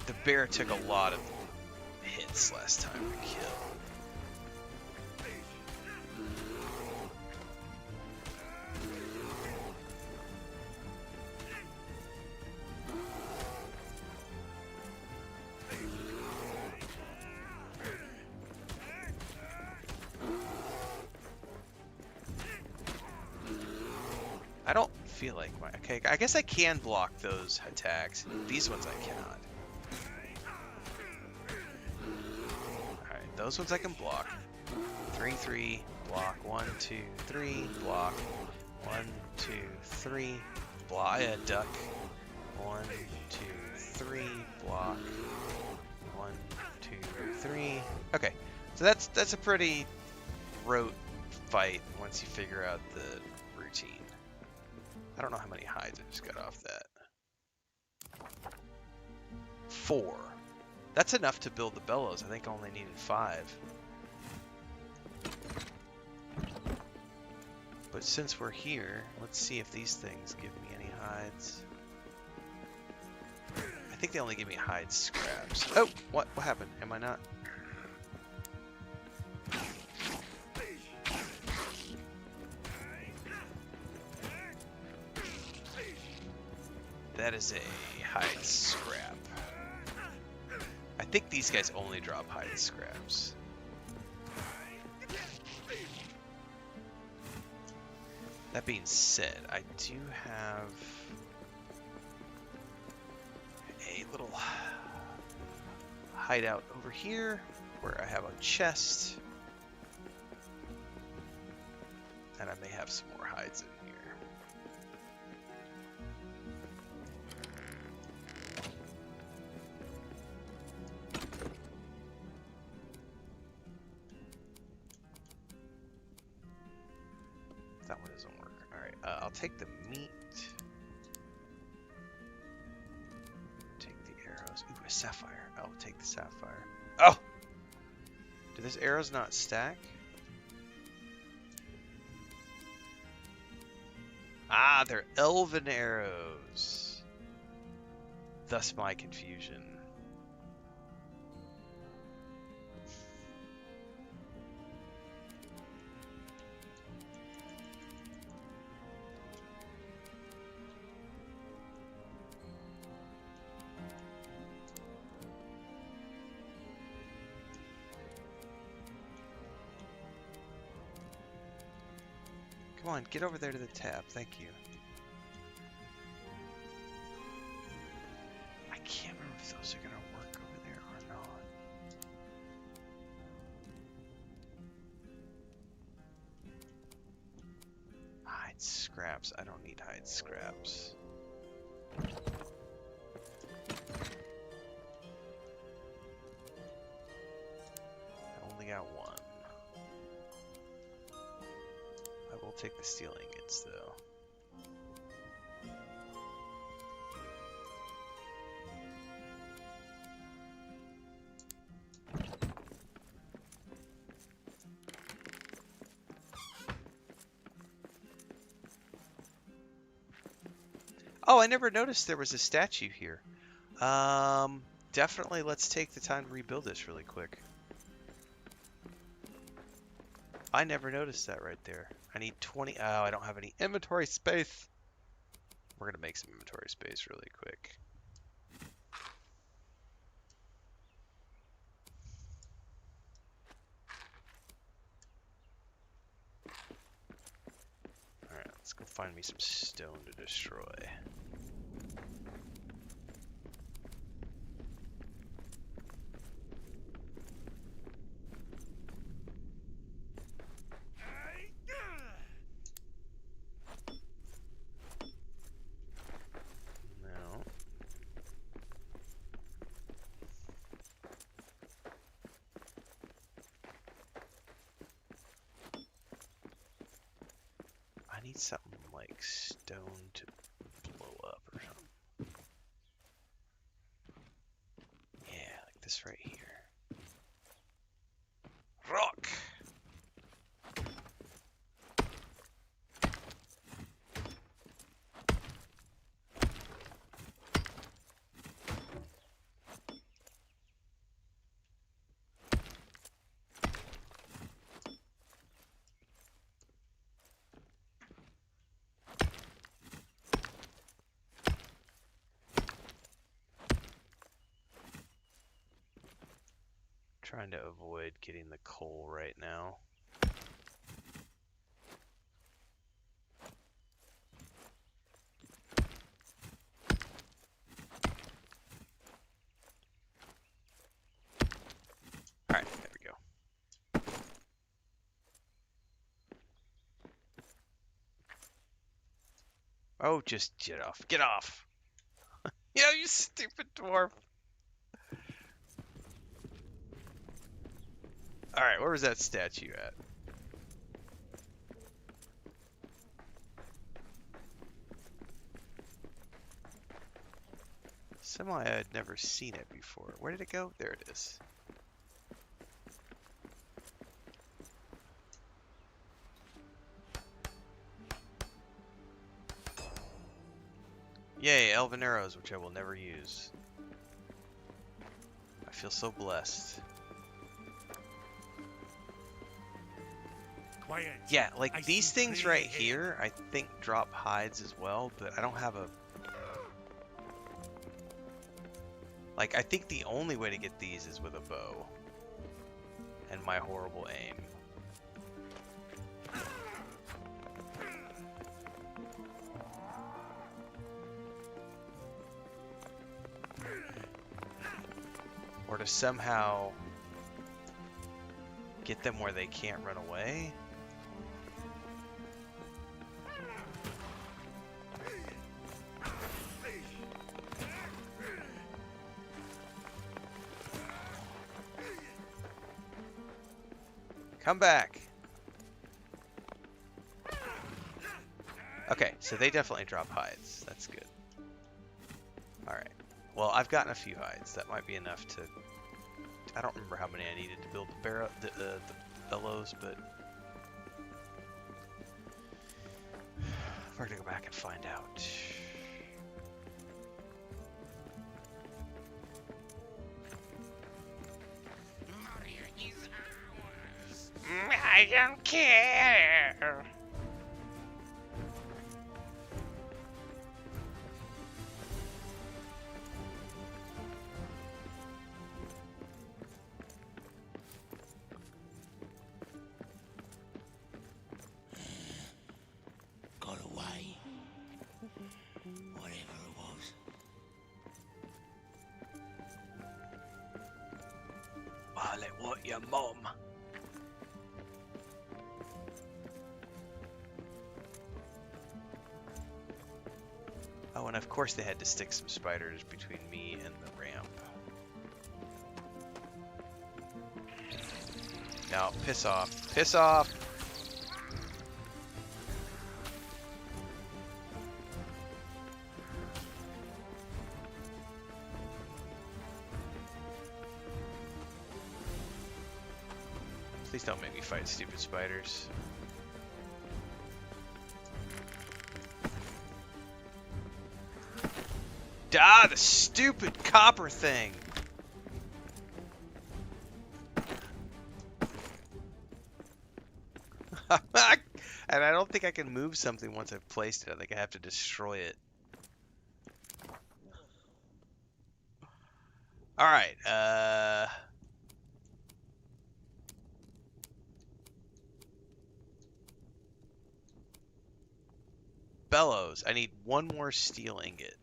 The bear took a lot of hits last time to kill. I don't feel like my... okay, I guess I can block those attacks. These ones I cannot. Alright, those ones I can block. 3-3, block. 1-2-3, block. 1-2-3, block. Duck. 1-2-3, block. 1-2-3. Okay, so that's a pretty rote fight once you figure out the routine. I don't know how many hides I just got off that. 4. That's enough to build the bellows. I think I only needed 5. But since we're here, let's see if these things give me any hides. I think they only give me hide scraps. Oh, what happened? Am I not? That is a hide scrap. I think these guys only drop hide scraps. That being said, I do have a little hideout over here where I have a chest. And I may have some more hides in here. That one doesn't work. Alright, I'll take the meat. Take the arrows. Ooh, a sapphire. I'll take the sapphire. Oh! Do those arrows not stack? Ah, they're elven arrows. Thus my confusion. Come on, get over there to the tab. Thank you. I can't remember if those are gonna work over there or not. Hide scraps. I don't need hide scraps. I only got one. I will take the steel ingots though. Oh, I never noticed there was a statue here. Definitely let's take the time to rebuild this really quick. I never noticed that right there. I need 20. Oh, I don't have any inventory space. We're going to make some inventory space really quick. Alright, let's go find me some stone to destroy. No. I need something like stone to blow up or something. Yeah, like this right here. Rock! Trying to avoid getting the coal right now. Alright, there we go. Oh, just get off. Get off! Yeah, you stupid dwarf! Alright, where was that statue at? Semi, I had never seen it before. Where did it go? There it is. Yay, elven arrows, which I will never use. I feel so blessed. Quiet. Yeah, like I these see things clear right ahead. here, I think drop hides as well, but I don't have a... Like, I think the only way to get these is with a bow. And my horrible aim. Or to somehow get them where they can't run away. Come back. Okay, so they definitely drop hides. That's good. Alright. Well, I've gotten a few hides. That might be enough to... I don't remember how many I needed to build the barrel, the bellows, but... We're gonna go back and find out. Moria is ours. I don't care. What your mom? Oh, and of course they had to stick some spiders between me and the ramp. Now, piss off. Piss off! Please don't make me fight stupid spiders. Ah, the stupid copper thing! And I don't think I can move something once I've placed it. I think I have to destroy it. Alright, bellows. I need one more steel ingot.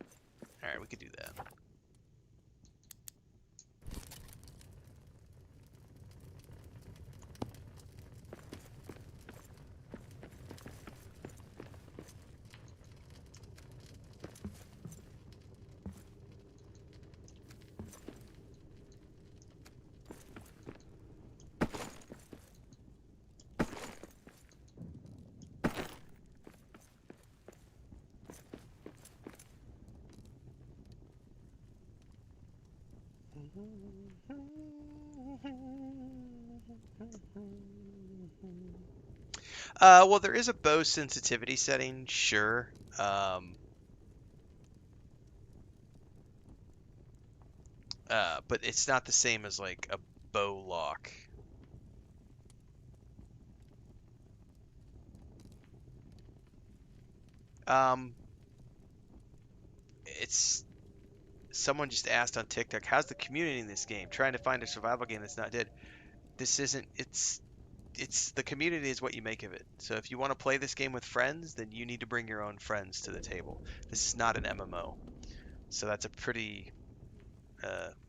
Alright, we could do that. Well, there is a bow sensitivity setting, sure. But it's not the same as like a bow lock. It's someone just asked on TikTok, how's the community in this game? Trying to find a survival game that's not dead. This isn't, it's the community is what you make of it. So if you want to play this game with friends, then you need to bring your own friends to the table. This is not an MMO. So that's a pretty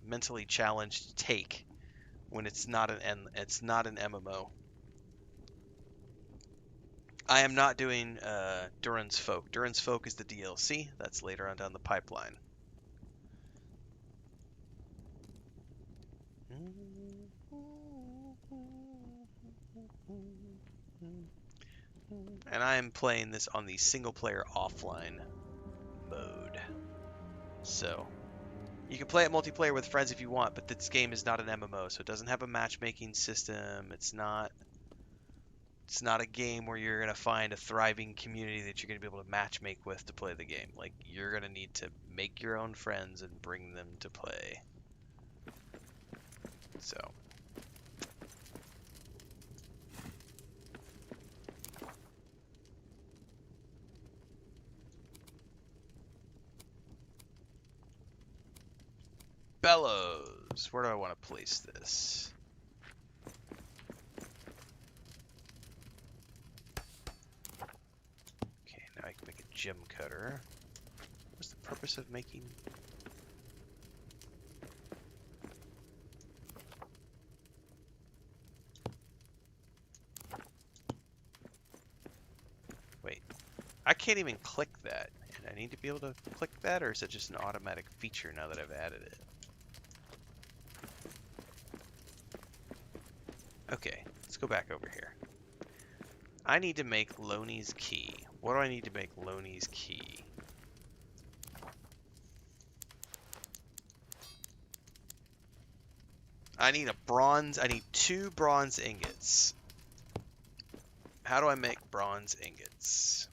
mentally challenged take when it's not an MMO. I am not doing Duran's Folk. Duran's Folk is the DLC. That's later on down the pipeline. And I am playing this on the single player offline mode. So you can play it multiplayer with friends if you want, but this game is not an MMO, so it doesn't have a matchmaking system. It's not a game where you're gonna find a thriving community that you're gonna be able to matchmake with to play the game. Like, you're gonna need to make your own friends and bring them to play. So bellows. Where do I want to place this? Okay, now I can make a gem cutter. What's the purpose of making? Wait, I can't even click that. And I need to be able to click that, or is it just an automatic feature now that I've added it? Okay, let's go back over here. I need to make Loney's key. What do I need to make Loney's key? I need I need 2 bronze ingots. How do I make bronze ingots?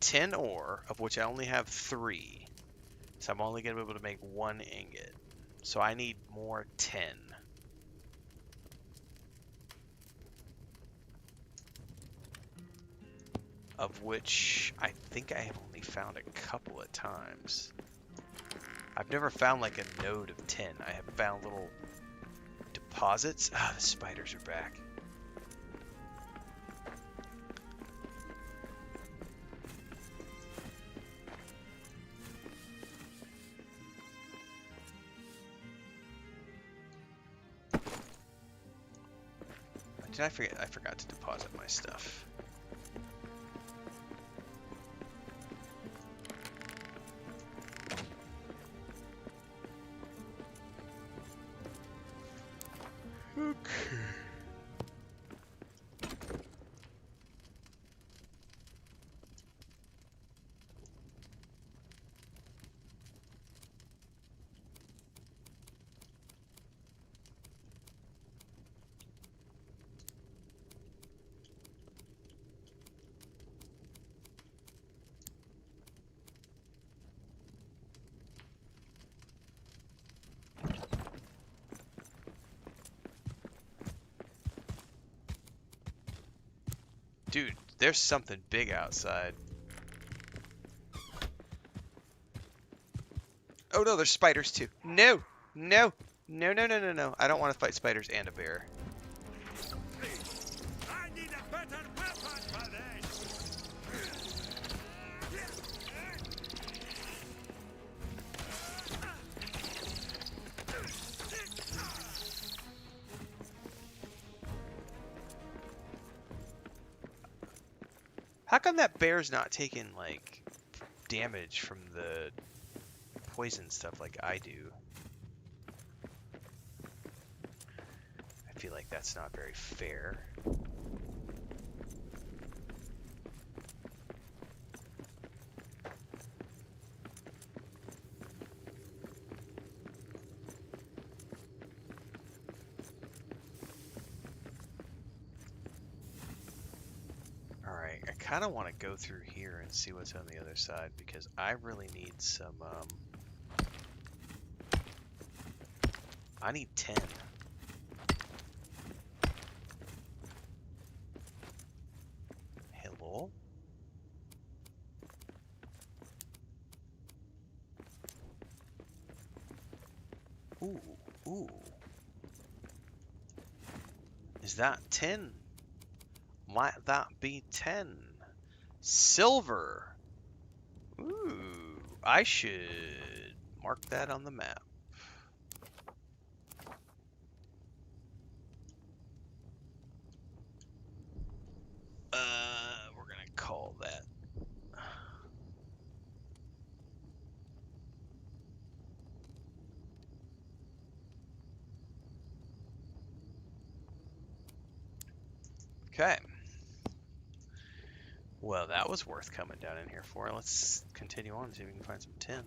10 ore, of which I only have 3. So I'm only going to be able to make 1 ingot. So I need more 10. Of which I think I have only found a couple of times. I've never found like a node of 10. I have found little deposits. Ah, the spiders are back. Did I forget? I forgot to deposit my stuff. Okay. Dude, there's something big outside. Oh no, there's spiders too. No! No! No, no, no, no, no. I don't want to fight spiders and a bear. I need a better weapon for this. How come that bear's not taking, like, damage from the poison stuff like I do? I feel like that's not very fair. Alright, I kind of want to go through here and see what's on the other side because I really need some, I need 10. Hello? Ooh, ooh. Is that 10? Might that be 10? Silver! Ooh, I should mark that on the map. We're gonna call that. Okay. Well, that was worth coming down in here for. Let's continue on and see if we can find some tin.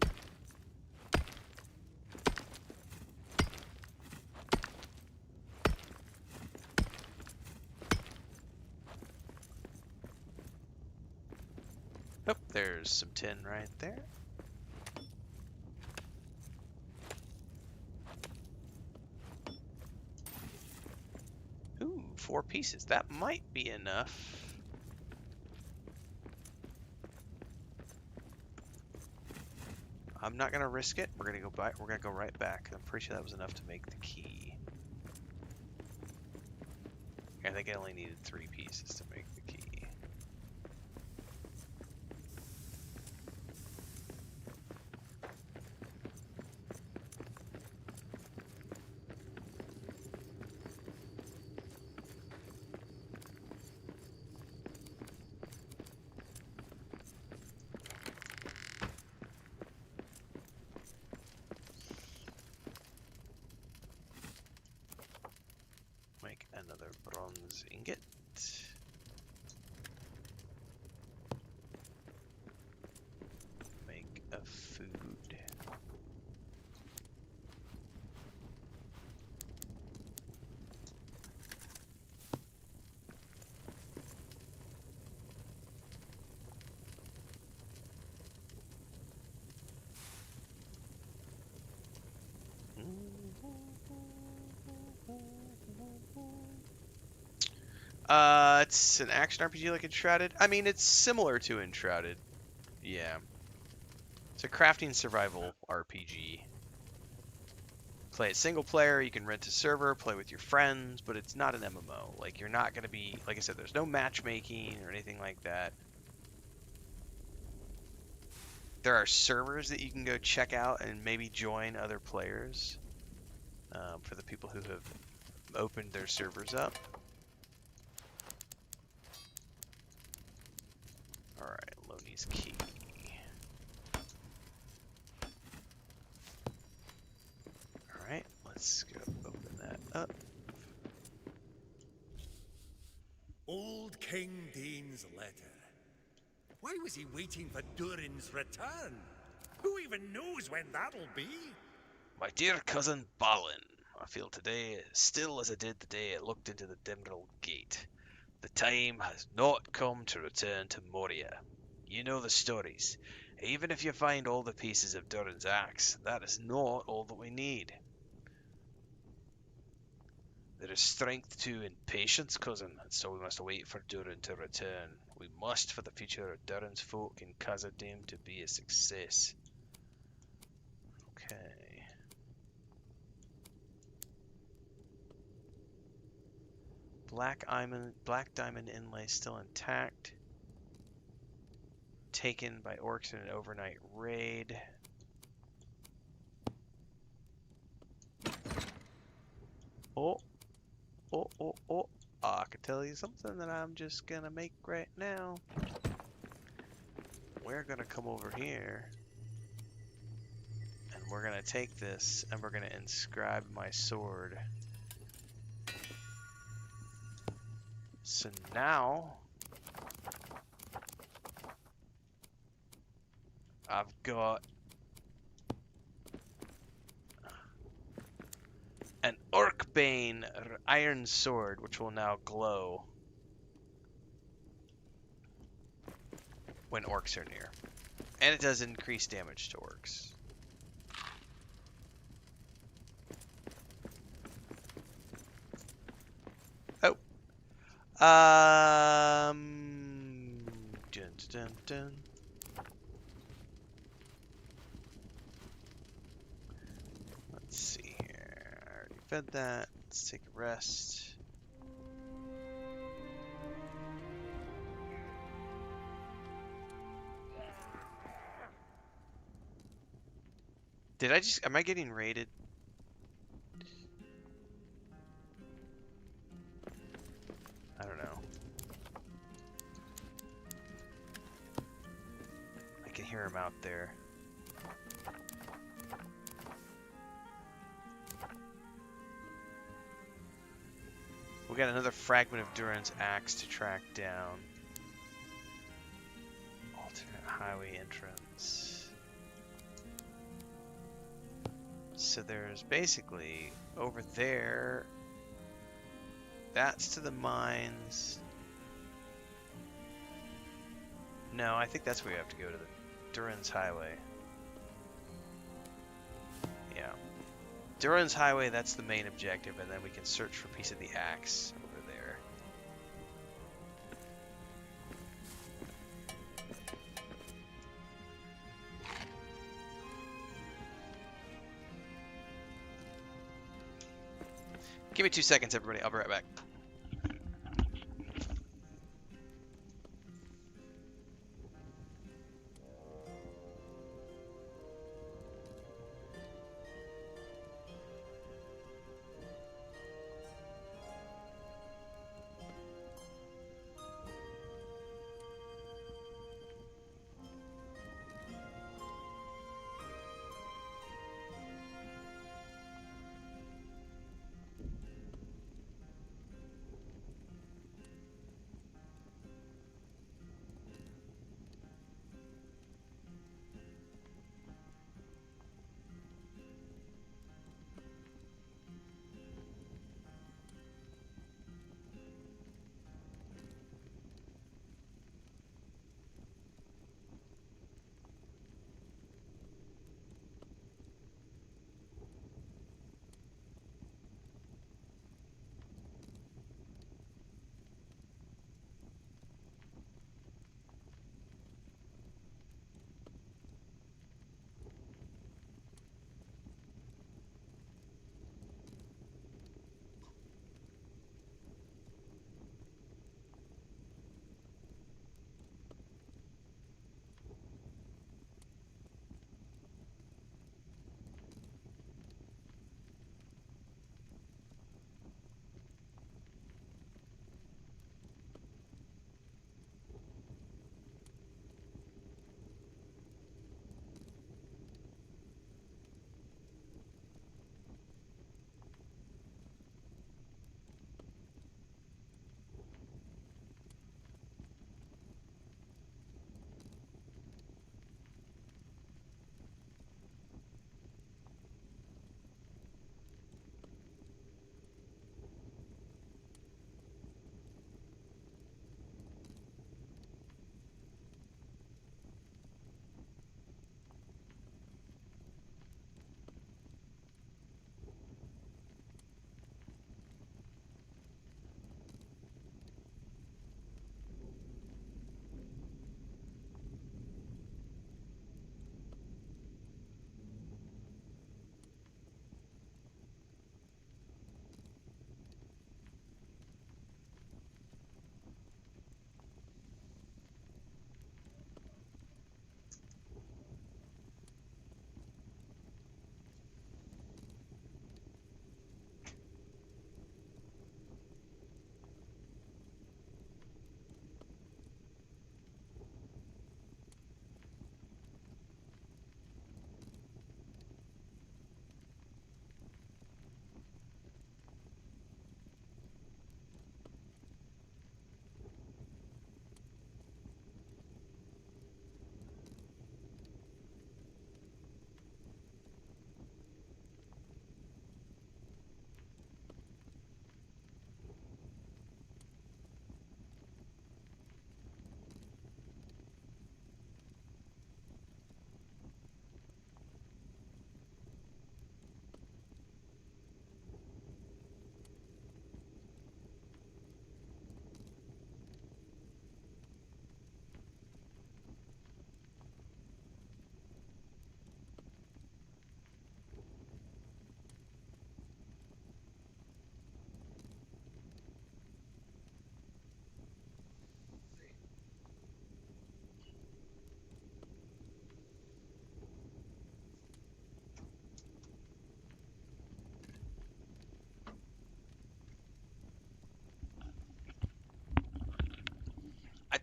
Oh, there's some tin right there. Ooh, 4 pieces. That might be enough. I'm not gonna risk it. We're gonna go back. We're gonna go right back. I'm pretty sure that was enough to make the key. I think I only needed 3 pieces to make the key. Make another bronze ingot. Make a food. It's an action RPG like Enshrouded. I mean, it's similar to Enshrouded. Yeah. It's a crafting survival RPG. Play it single player, you can rent a server, play with your friends, but it's not an MMO. Like, you're not going to be, like I said, there's no matchmaking or anything like that. There are servers that you can go check out and maybe join other players for the people who have opened their servers up. Alright, Loney's key. Alright, let's go open that up. Old King Dane's letter. Why was he waiting for Durin's return? Who even knows when that'll be? My dear cousin Balin, I feel today as still as I did the day I looked into the Emerald Gate. The time has not come to return to Moria. You know the stories. Even if you find all the pieces of Durin's axe, that is not all that we need. There is strength too in patience, cousin, and so we must wait for Durin to return. We must for the future of Durin's folk in Khazad-dûm to be a success. Okay. Black diamond inlay still intact. Taken by orcs in an overnight raid. Oh. I could tell you something that I'm just gonna make right now. We're gonna come over here. And we're gonna take this and we're gonna inscribe my sword. So now I've got an Orcbane iron sword, which will now glow when orcs are near. And it does increase damage to orcs. Oh. Dun, dun, dun. Let's see here. I already fed that. Let's take a rest. Am I getting raided? I don't know. I can hear him out there. We got another fragment of Durin's axe to track down. Alternate highway entrance. So there's basically over there. That's to the mines. No, I think that's where you have to go, to the Durin's highway. Yeah. Durin's highway, that's the main objective, and then we can search for a piece of the axe over there. Give me 2 seconds, everybody. I'll be right back.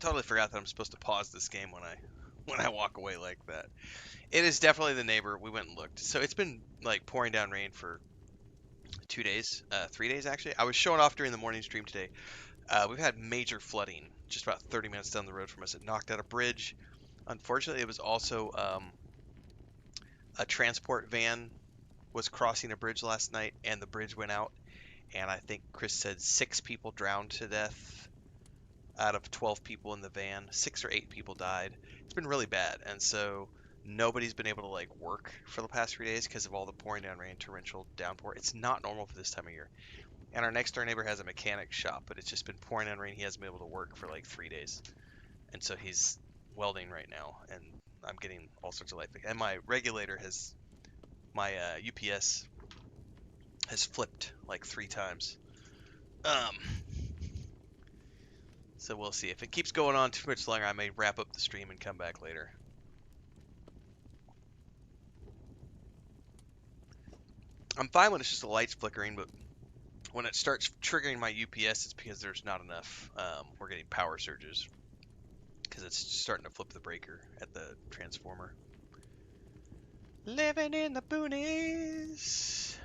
totally forgot that I'm supposed to pause this game when I walk away like that. It is definitely the neighbor. We went and looked. So it's been like pouring down rain for 2 days, 3 days actually. I was showing off during the morning stream today. We've had major flooding just about 30 minutes down the road from us. It knocked out a bridge. Unfortunately, it was also a transport van was crossing a bridge last night, and the bridge went out. And I think Chris said 6 people drowned to death out of 12 people in the van. 6 or 8 people died. It's been really bad, and so nobody's been able to like work for the past 3 days because of all the pouring down rain, torrential downpour. It's not normal for this time of year. And our next door neighbor has a mechanic shop, but it's just been pouring down rain. He hasn't been able to work for like 3 days, and so he's welding right now. And I'm getting all sorts of light. And my regulator has my UPS has flipped like 3 times. Um, so we'll see. If it keeps going on too much longer, I may wrap up the stream and come back later. I'm fine when it's just the lights flickering, but when it starts triggering my UPS, it's because there's not enough. We're getting power surges because it's starting to flip the breaker at the transformer. Living in the boonies.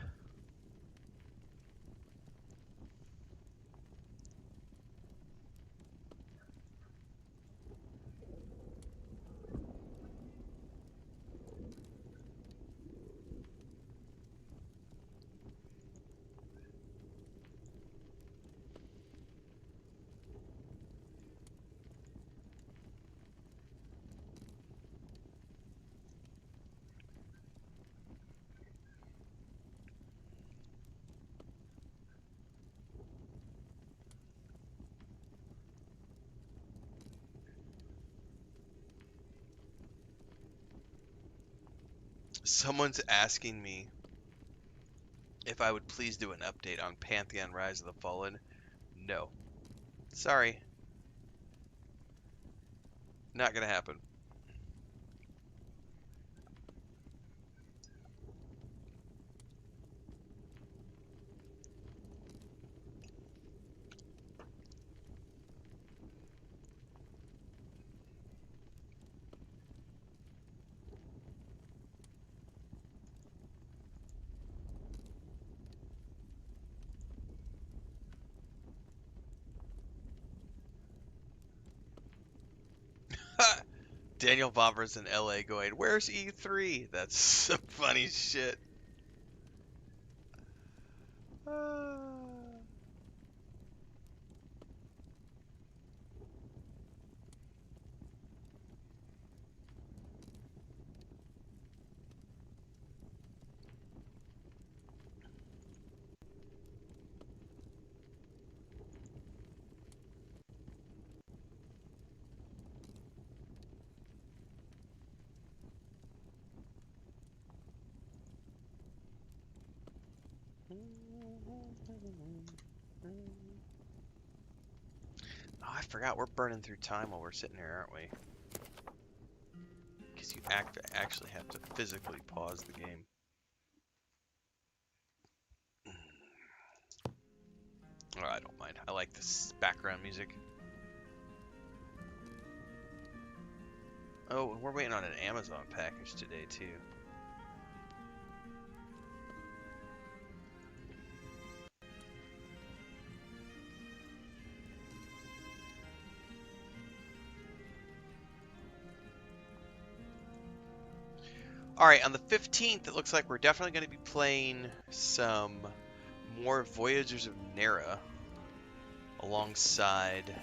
Someone's asking me if I would please do an update on Pantheon Rise of the Fallen. No. Sorry. Not gonna happen. Daniel Bobber's in LA going, "Where's E3?" That's some funny shit. Oh, I forgot we're burning through time while we're sitting here, aren't we? Because you actually have to physically pause the game. Oh, I don't mind. I like this background music. Oh, we're waiting on an Amazon package today, too. Alright, on the 15th, it looks like we're definitely going to be playing some more Voyagers of Nera alongside...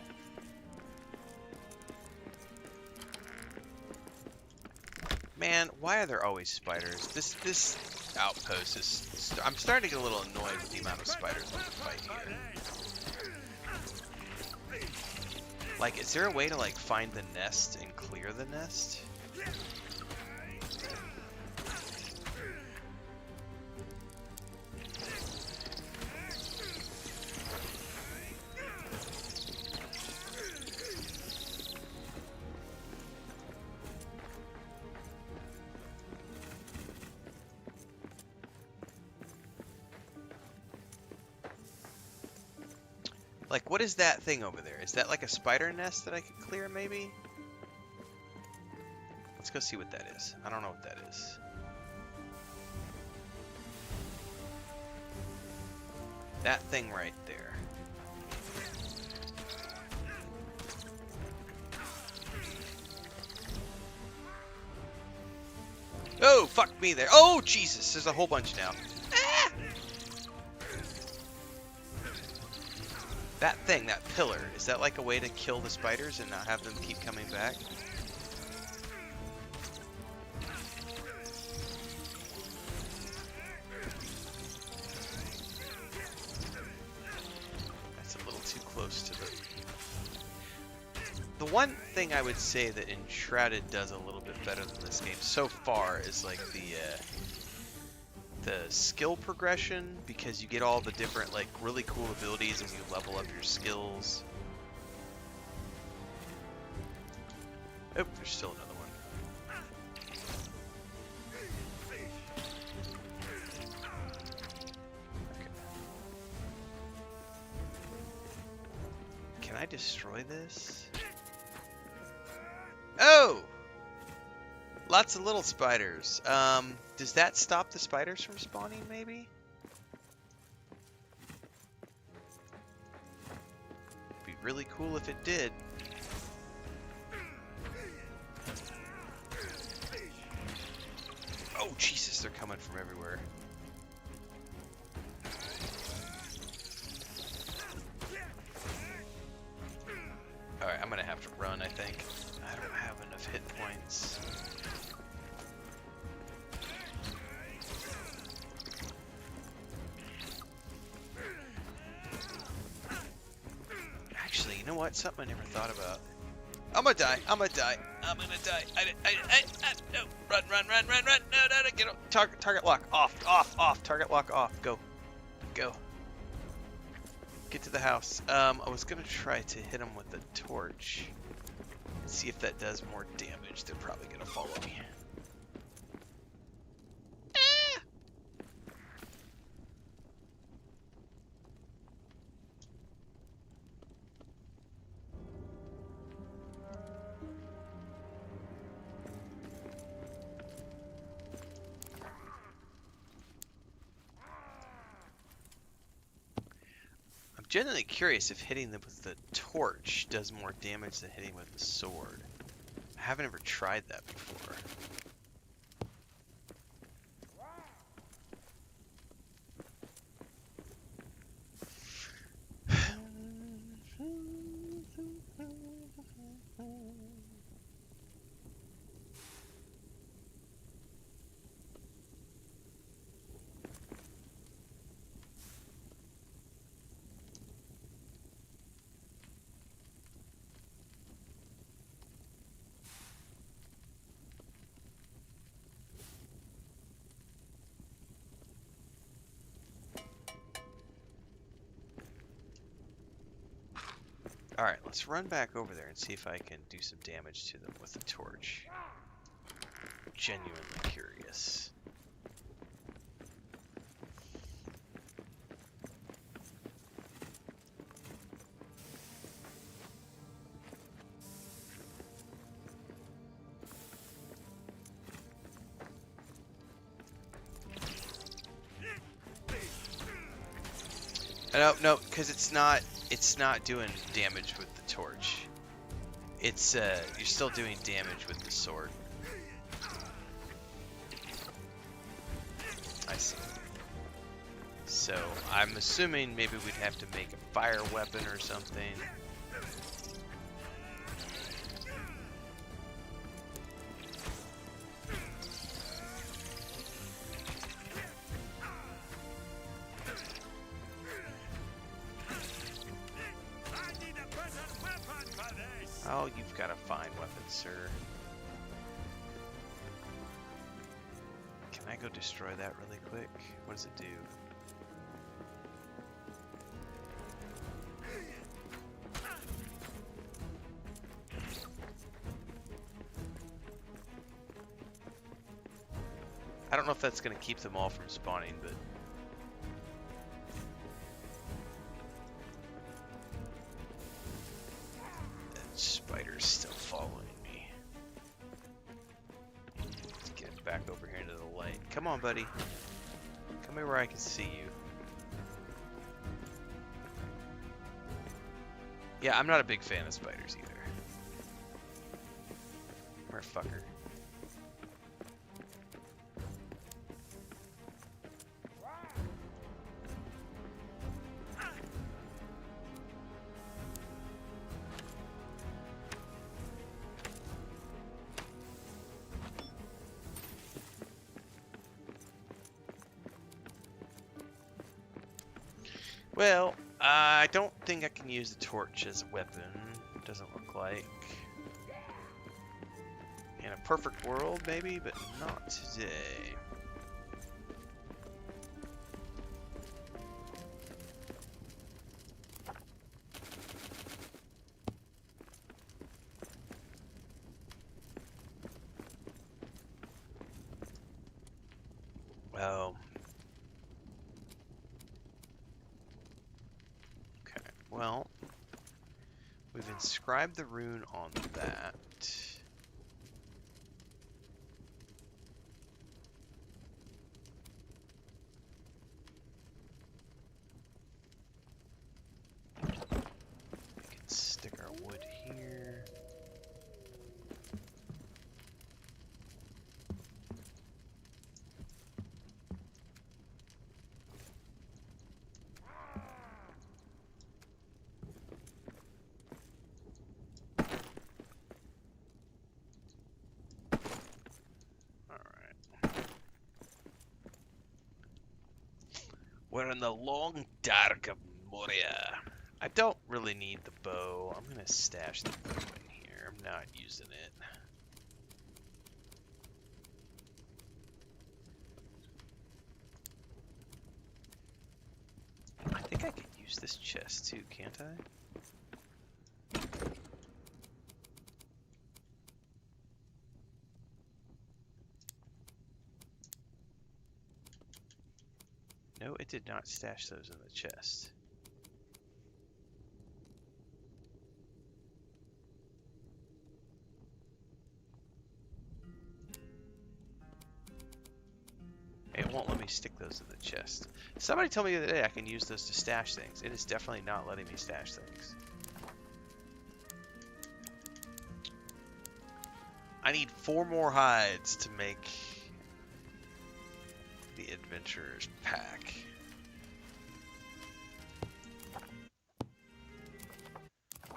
Man, why are there always spiders? This outpost is... I'm starting to get a little annoyed with the amount of spiders we can fight here. Like, is there a way to, like, find the nest and clear the nest? Like, what is that thing over there? Is that like a spider nest that I could clear, maybe? Let's go see what that is. I don't know what that is. That thing right there. Oh, fuck me there. Oh, Jesus. There's a whole bunch now. Ah! That thing, that pillar, is that like a way to kill the spiders and not have them keep coming back? That's a little too close to the... The one thing I would say that Enshrouded does a little bit better than this game so far is like the skill progression, because you get all the different like really cool abilities and you level up your skills. Oh, there's still another one. Okay. Can I destroy this? Oh! Lots of little spiders. Does that stop the spiders from spawning, maybe? Be really cool if it did. Oh, Jesus, they're coming from everywhere. Alright, I'm gonna have to run, I think. I don't have enough hit points. Actually, you know what? Something I never thought about. I'm gonna die. I'm gonna die. I'm gonna die. No. Run. No. Get up. Target lock. Off. Target lock off. Go. Get to the house. I was gonna try to hit him with a torch. See if that does more damage. They're probably gonna follow me. I'm genuinely curious if hitting them with the torch does more damage than hitting with the sword. I haven't ever tried that before. Alright, let's run back over there and see if I can do some damage to them with the torch. Genuinely curious. No, because it's not doing damage with the torch. It's you're still doing damage with the sword. I see. So I'm assuming maybe we'd have to make a fire weapon or something. Oh, you've got a fine weapon, sir. Can I go destroy that really quick? What does it do? I don't know if that's going to keep them all from spawning, but... Come on, buddy. Come here where I can see you. Yeah, I'm not a big fan of spiders either. Motherfucker. Well, I don't think I can use the torch as a weapon. Doesn't look like. In a perfect world, maybe, but not today. Oh. Okay, well, we've inscribed the rune on that. We can stick our wood here. We're in the long dark of Moria. I don't really need the bow. I'm gonna stash the bow in here. I'm not using it. I think I could use this chest too, can't I? No, it did not stash those in the chest. It won't let me stick those in the chest. Somebody told me the other day I can use those to stash things. It is definitely not letting me stash things. I need 4 more hides to make the adventurer's pack.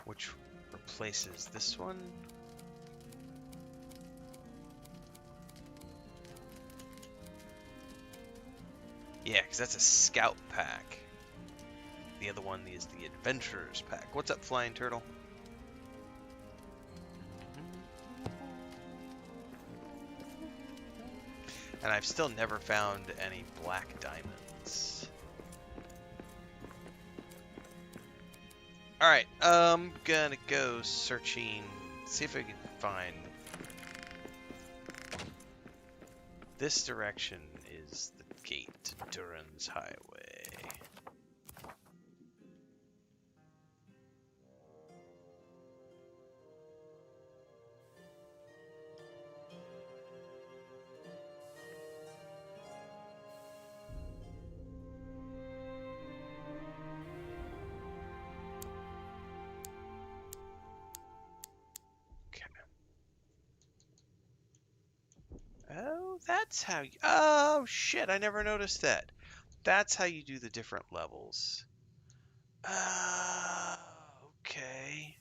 Which replaces this one. Yeah, because that's a scout pack. The other one is the adventurer's pack. What's up, flying turtle? And I've still never found any black diamonds. Alright, I'm gonna go searching, see if I can find... This direction is the gate to Durin's Highway. Oh, that's how you... Oh, shit, I never noticed that. That's how you do the different levels. Okay.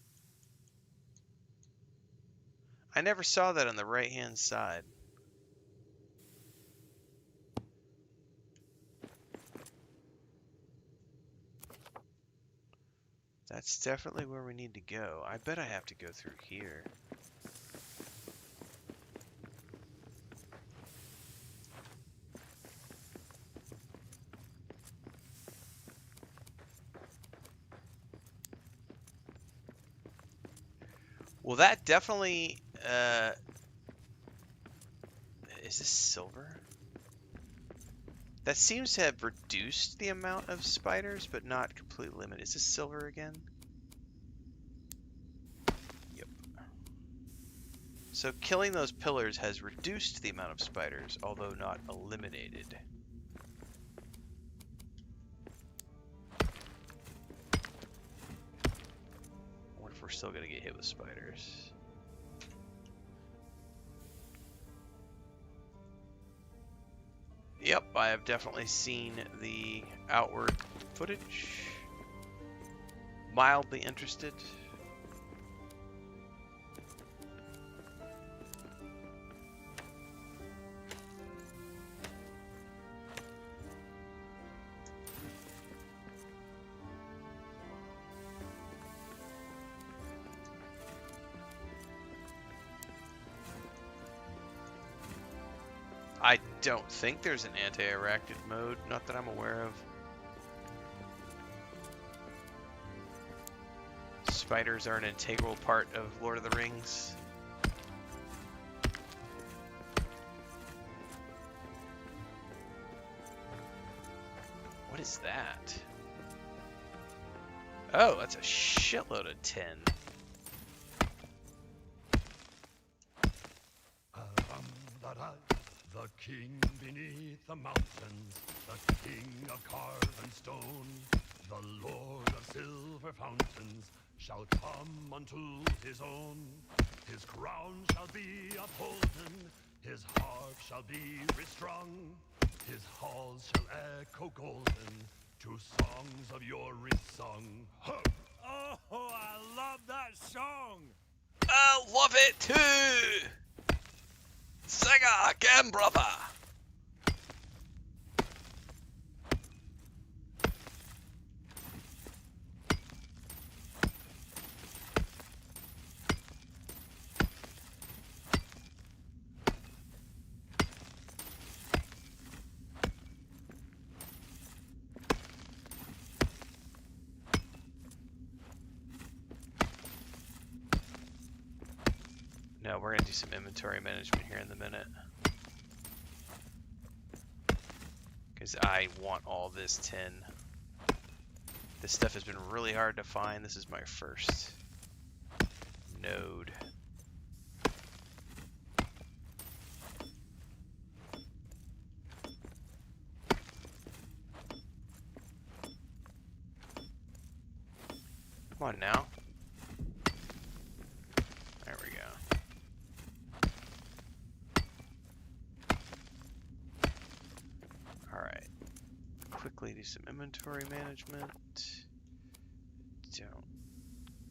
I never saw that on the right-hand side. That's definitely where we need to go. I bet I have to go through here. Well, that definitely, is this silver? That seems to have reduced the amount of spiders, but not completely limited. Is this silver again? Yep. So killing those pillars has reduced the amount of spiders, although not eliminated. I wonder if we're still going to get hit with spiders. Yep, I have definitely seen the outward footage. Mildly interested. I don't think there's an anti-arachnid mode, not that I'm aware of. Spiders are an integral part of Lord of the Rings. What is that? Oh, that's a shitload of tin. The king beneath the mountains, the king of carven stone, the lord of silver fountains, shall come unto his own. His crown shall be upholden, his heart shall be restrung, his halls shall echo golden to songs of yore resung. Huh. Oh, I love that song! I love it too! Sing it again, brother! No, we're gonna do some inventory management here in a minute. Because I want all this tin. This stuff has been really hard to find. This is my first node. Come on now. There we go. Alright. Quickly do some inventory management. Don't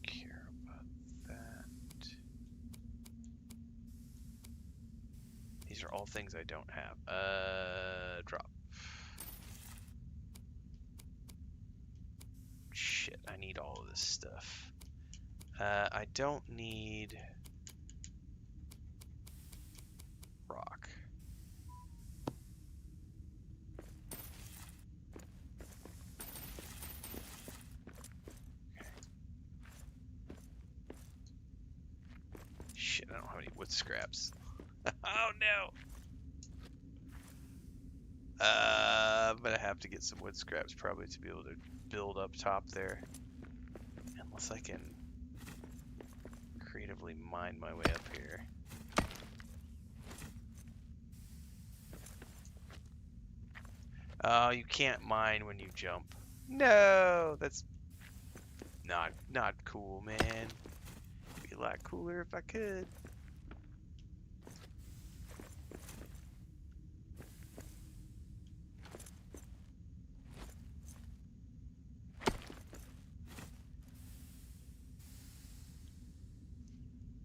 care about that. These are all things I don't have. Drop. Shit, I need all of this stuff. I don't need rock. Okay. Shit, I don't have any wood scraps. Oh no! I'm gonna have to get some wood scraps probably to be able to build up top there. Unless I can creatively mine my way up here. Oh, you can't mine when you jump. No, that's not cool, man. It'd be a lot cooler if I could.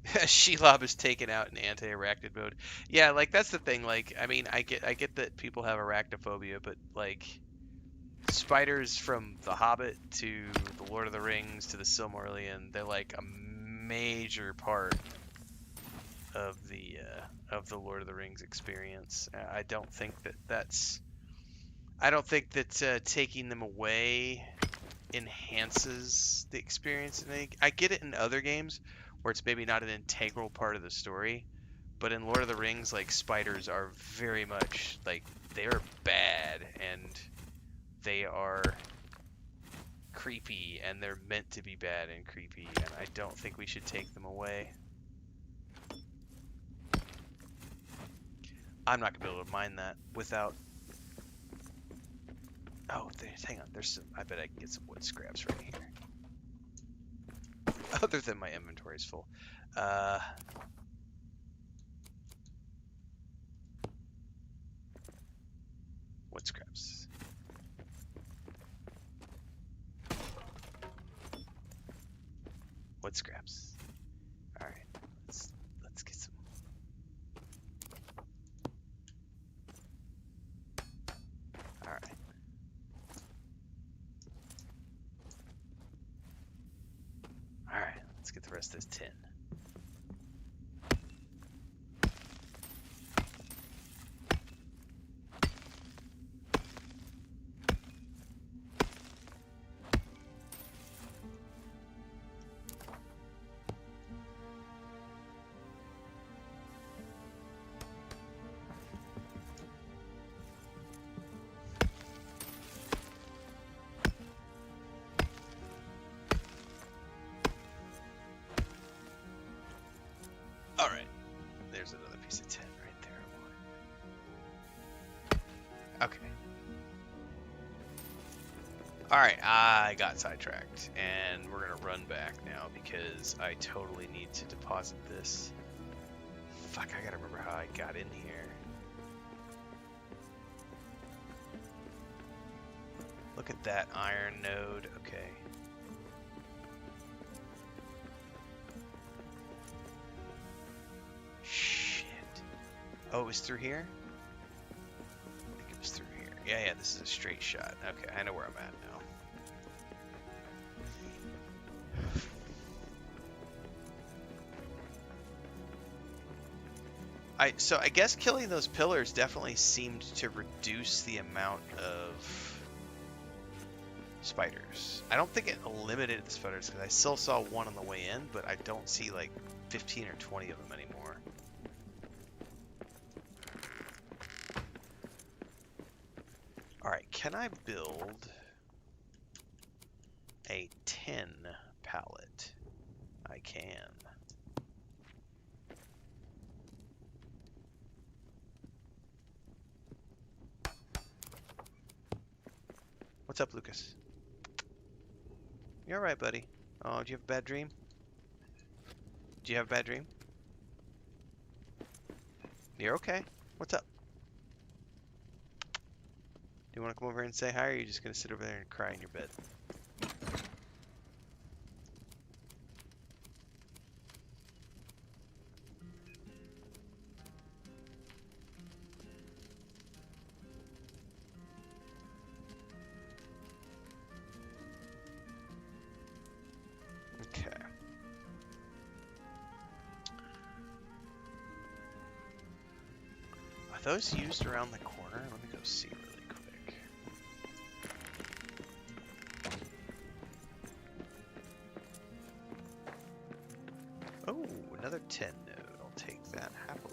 Shelob is taken out in anti-arachnid mode. Yeah, like that's the thing. Like, I mean, I get that people have arachnophobia, but like spiders from The Hobbit to The Lord of the Rings to the Silmarillion, they're like a major part of the Lord of the Rings experience. I don't think that taking them away enhances the experience. And I get it in other games where it's maybe not an integral part of the story, but in Lord of the Rings, like spiders are very much like they're bad and they are creepy and they're meant to be bad and creepy, and I don't think we should take them away. I'm not gonna be able to mine that without. Oh, hang on. There's some. I bet I can get some wood scraps right here. Other than my inventory's full. Wood scraps. Wood scraps. All right. Let's get some. All right. All right. Let's get the rest of this tin. All right. There's another piece of tin right there. Okay. Alright, I got sidetracked, and we're gonna run back now because I totally need to deposit this. Fuck, I gotta remember how I got in here. Look at that iron node, okay. Shit. Oh, it was through here? I think it was through here. Yeah, this is a straight shot. Okay, I know where I'm at now. So I guess killing those pillars definitely seemed to reduce the amount of spiders. I don't think it eliminated the spiders because I still saw one on the way in, but I don't see like 15 or 20 of them anymore. Alright, can I build a 10 pallet? I can. What's up, Lucas? You alright, buddy? Oh, do you have a bad dream? Do you have a bad dream? You're okay. What's up? Do you want to come over and say hi, or are you just going to sit over there and cry in your bed? Okay. Are those used around the corner? Let me go see really quick. Oh, another 10 node. I'll take that happily.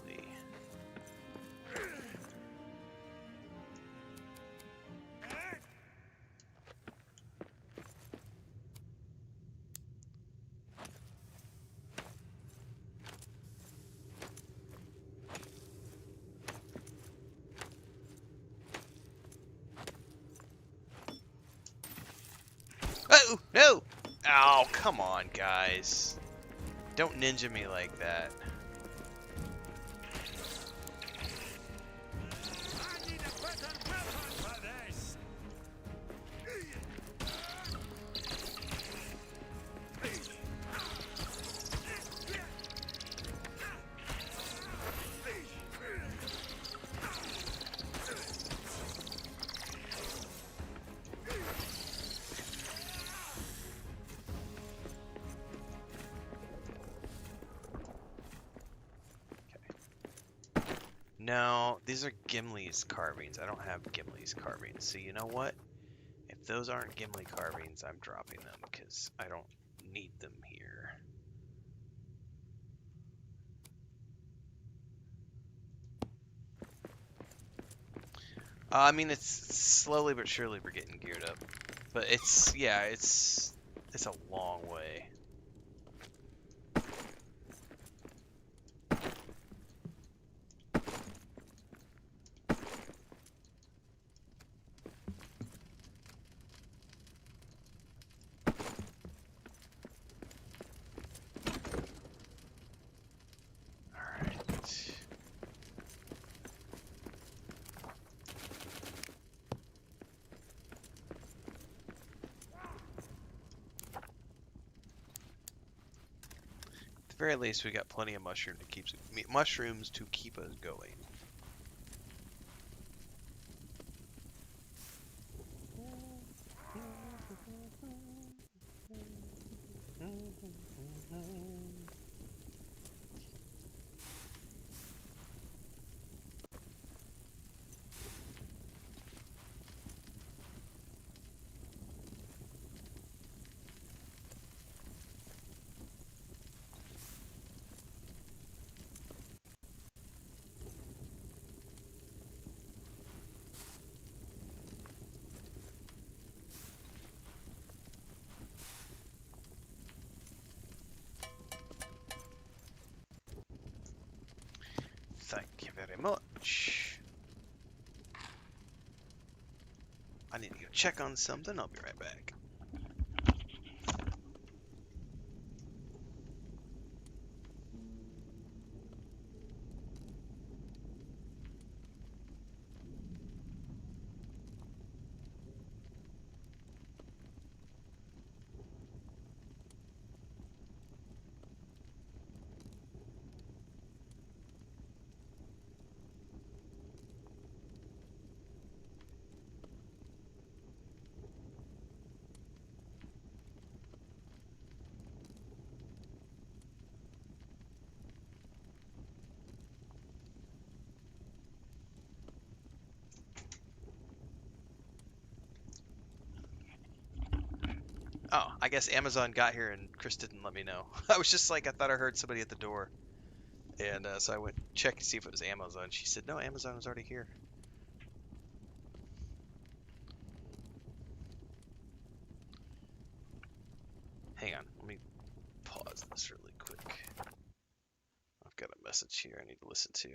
Oh, no! Oh, come on, guys. Don't ninja me like that. I need a better weapon for this. No, these are Gimli's carvings. I don't have Gimli's carvings. So you know what? If those aren't Gimli carvings, I'm dropping them because I don't need them here. I mean, it's slowly but surely we're getting geared up. But it's, yeah, it's a long way. very least, we got plenty of mushrooms to keep us going. Thank you very much. I need to go check on something. I'll be right back. Oh, I guess Amazon got here and Chris didn't let me know. I was just like, I thought I heard somebody at the door. And so I went check to see if it was Amazon. She said, no, Amazon was already here. Hang on, let me pause this really quick. I've got a message here I need to listen to.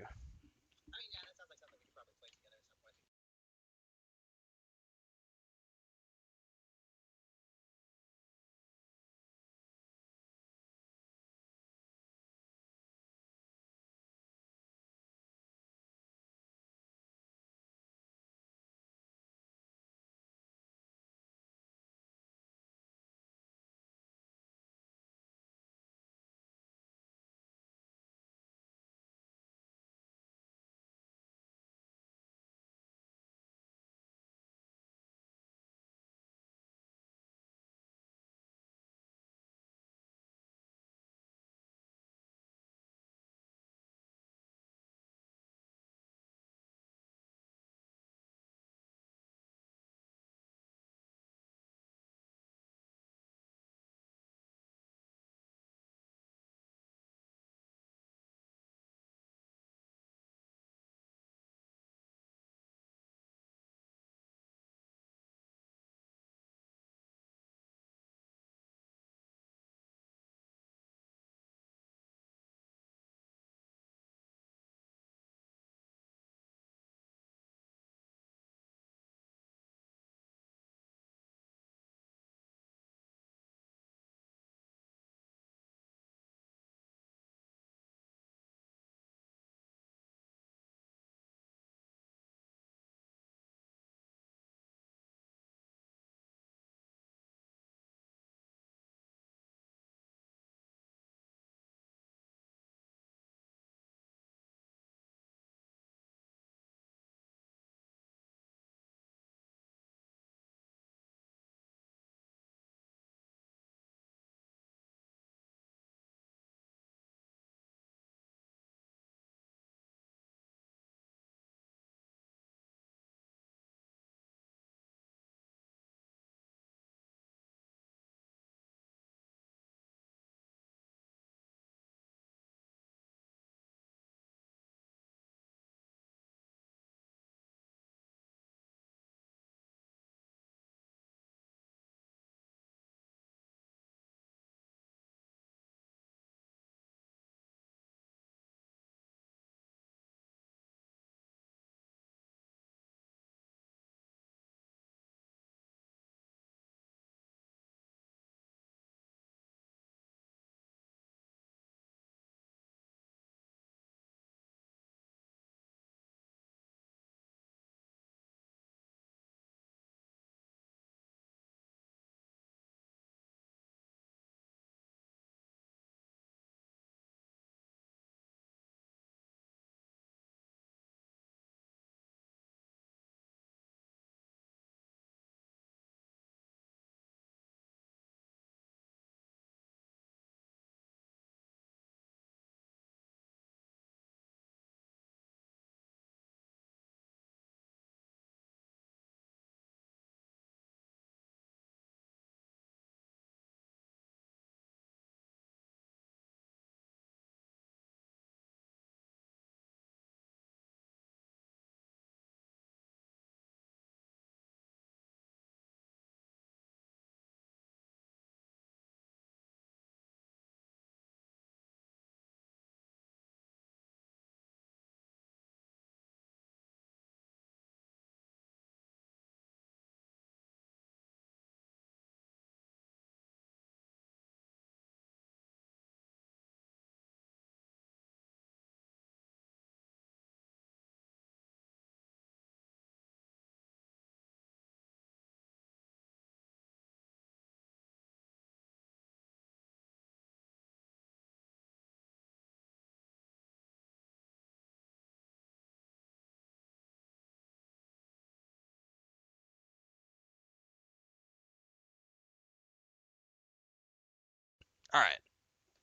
Alright,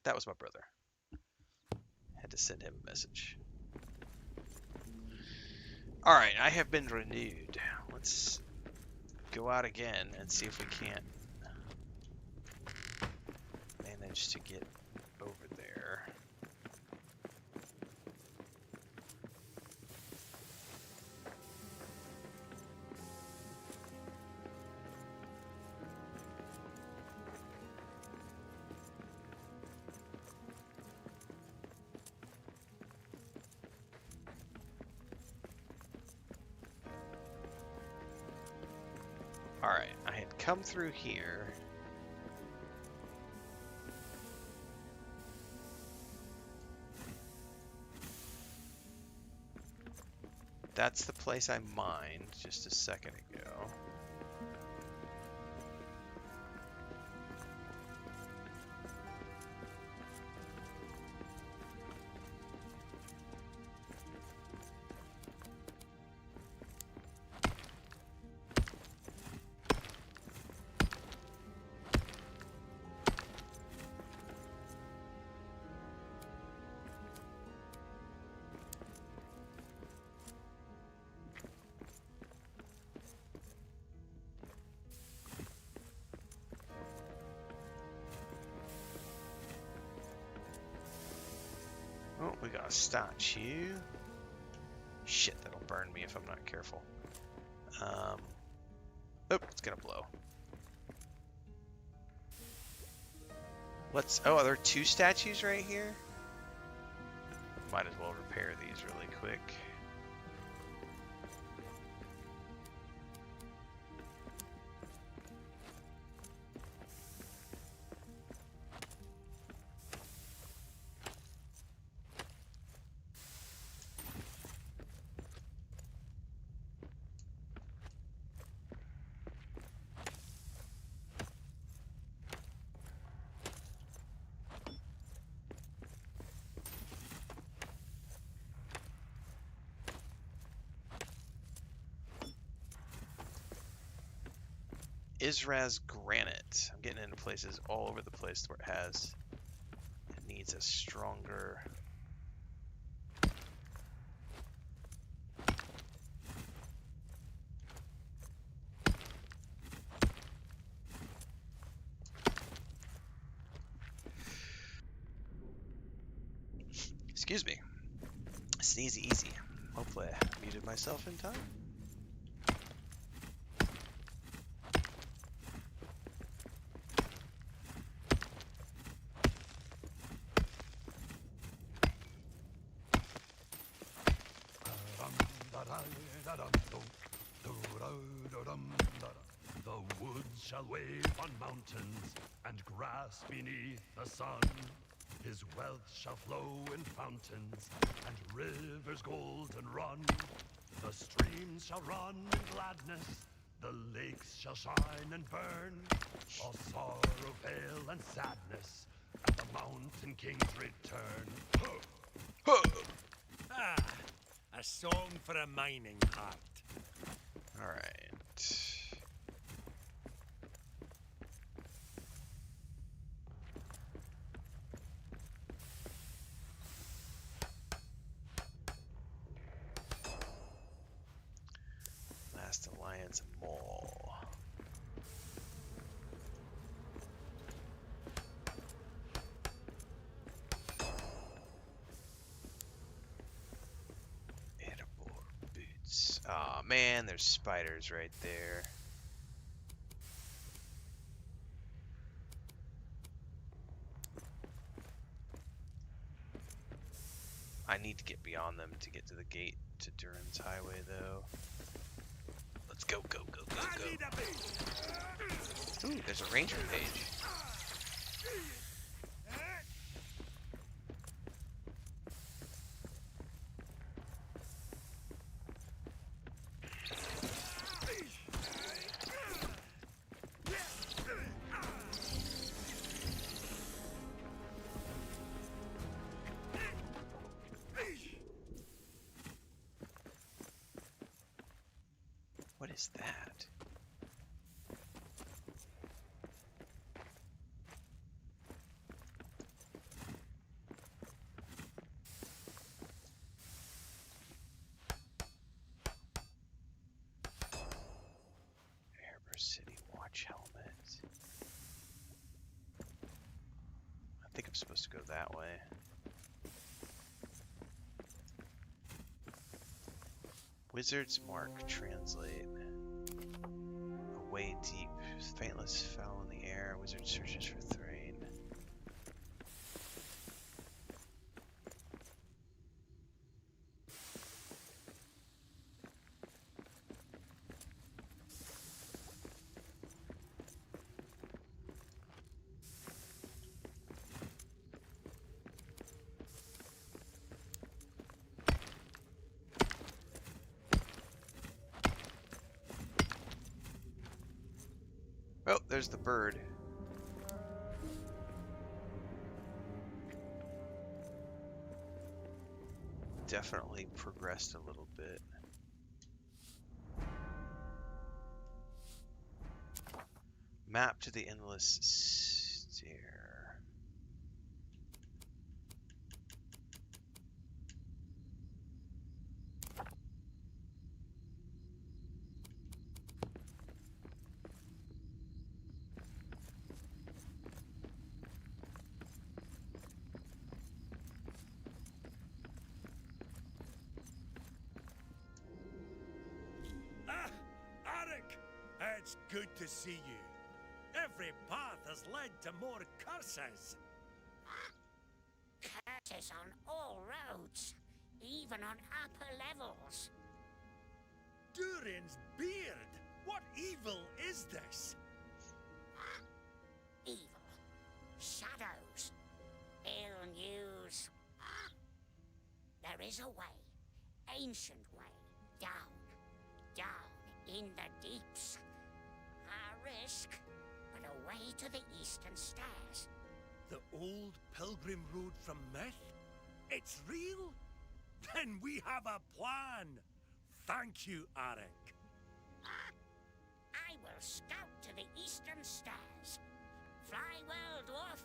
that was my brother. Had to send him a message. Alright, I have been renewed. Let's go out again and see if we can't manage to get over there. Alright, I had come through here. That's the place I mined just a second ago. Oh, we got a statue. Shit, that'll burn me if I'm not careful. Oh, it's gonna blow. Oh, are there two statues right here? Might as well repair these really quick. Israz granite. I'm getting into places all over the place where it needs a stronger. Excuse me. Sneezy easy. Hopefully I muted myself in time. The woods shall wave on mountains and grass beneath the sun. His wealth shall flow in fountains and rivers golden run. The streams shall run in gladness, the lakes shall shine and burn. All sorrow, veil, and sadness at the mountain king's return. Ah, a song for a mining heart. Alright. Last Alliance Mall. Aw, oh, man, there's spiders right there. I need to get beyond them to get to the gate to Duran's Highway, though. Let's go, go, go, go, go. Ooh, there's a ranger page. What is that? supposed to go that way. Wizard's Mark, translate. Away deep, faintless foul in the air, wizard searches for Thrain. Oh, there's the bird. Definitely progressed a little bit. Map to the endless stair. Ah, Arik! It's good to see you. Every path has led to more curses. Curses on all roads, even on upper levels. Durin's beard! What evil is this? Evil. Shadows. Ill news. There is a way. Ancient way. Down. Down in the deeps. A risk, but a way to the eastern stairs. The old pilgrim road from myth? It's real? Then we have a plan. Thank you, Arik. I will scout to the eastern stairs. Fly well, dwarf.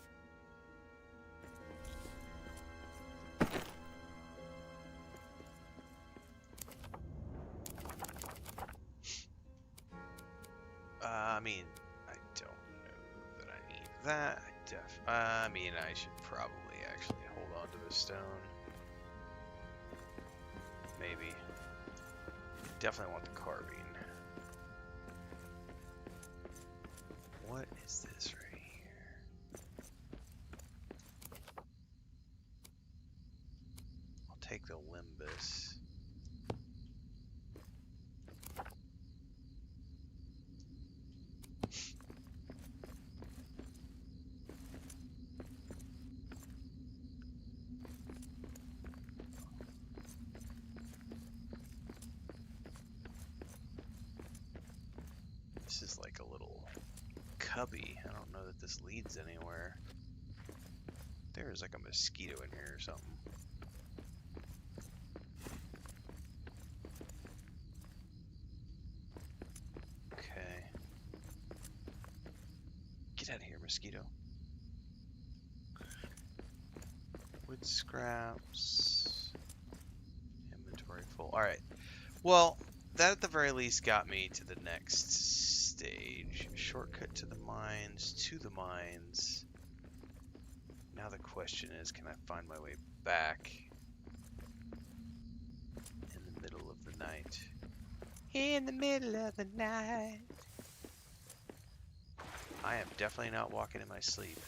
I mean, I don't know that I need that. I mean, I should probably actually hold on to the stone. Maybe. Definitely want the carving. What is this right here? I'll take the Limbus. This is like a little cubby. I don't know that this leads anywhere. There's like a mosquito in here or something. Okay. Get out of here, mosquito. Wood scraps. Inventory full. Alright. Well, that at the very least got me to the next stage. Shortcut to the mines, Now the question is, can I find my way back in the middle of the night? In the middle of the night. I am definitely not walking in my sleep.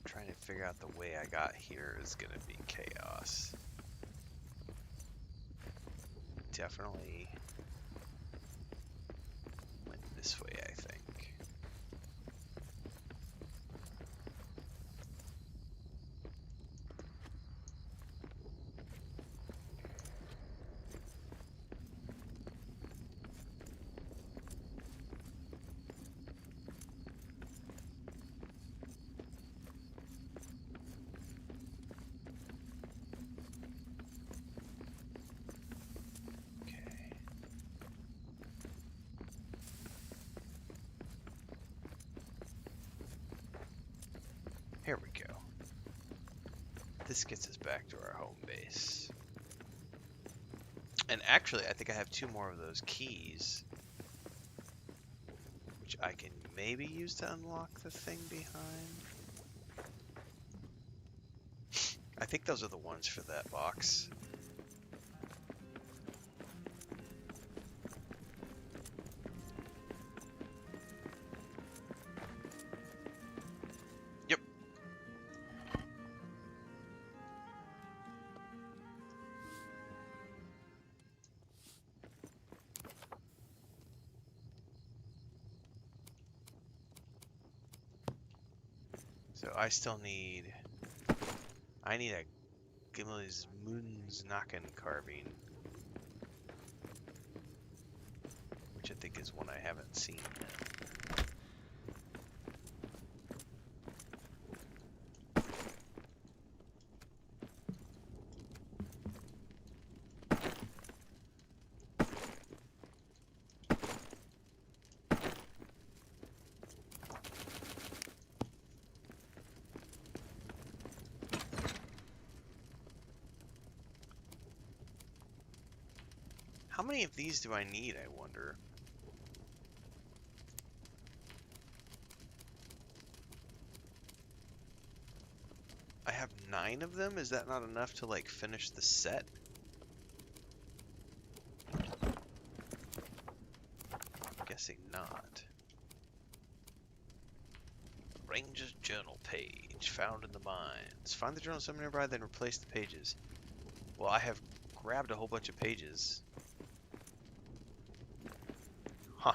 Trying to figure out the way I got here is gonna be chaos. Definitely went this way, I think. Here we go. This gets us back to our home base. And actually, I think I have 2 more of those keys, which I can maybe use to unlock the thing behind. I think those are the ones for that box. Yep. So I still need... I need a Gimli's Moon's Knockin' carbine, which I think is one I haven't seen yet. How many of these do I need, I wonder? I have 9 of them? Is that not enough to, like, finish the set? Guessing not. Ranger's journal page found in the mines. Find the journal somewhere nearby, then replace the pages. Well, I have grabbed a whole bunch of pages. Huh.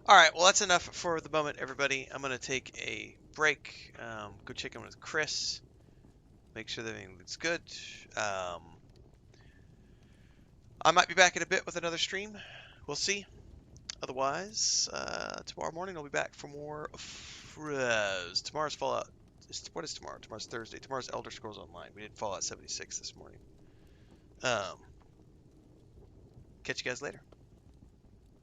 Alright, well that's enough for the moment, everybody. I'm going to take a break, go check in with Chris, make sure that everything looks good. I might be back in a bit with another stream. We'll see. Otherwise, tomorrow morning I'll be back for more. Tomorrow's Fallout. What is tomorrow? Tomorrow's Thursday. Tomorrow's Elder Scrolls Online. We did Fallout 76 this morning. Catch you guys later.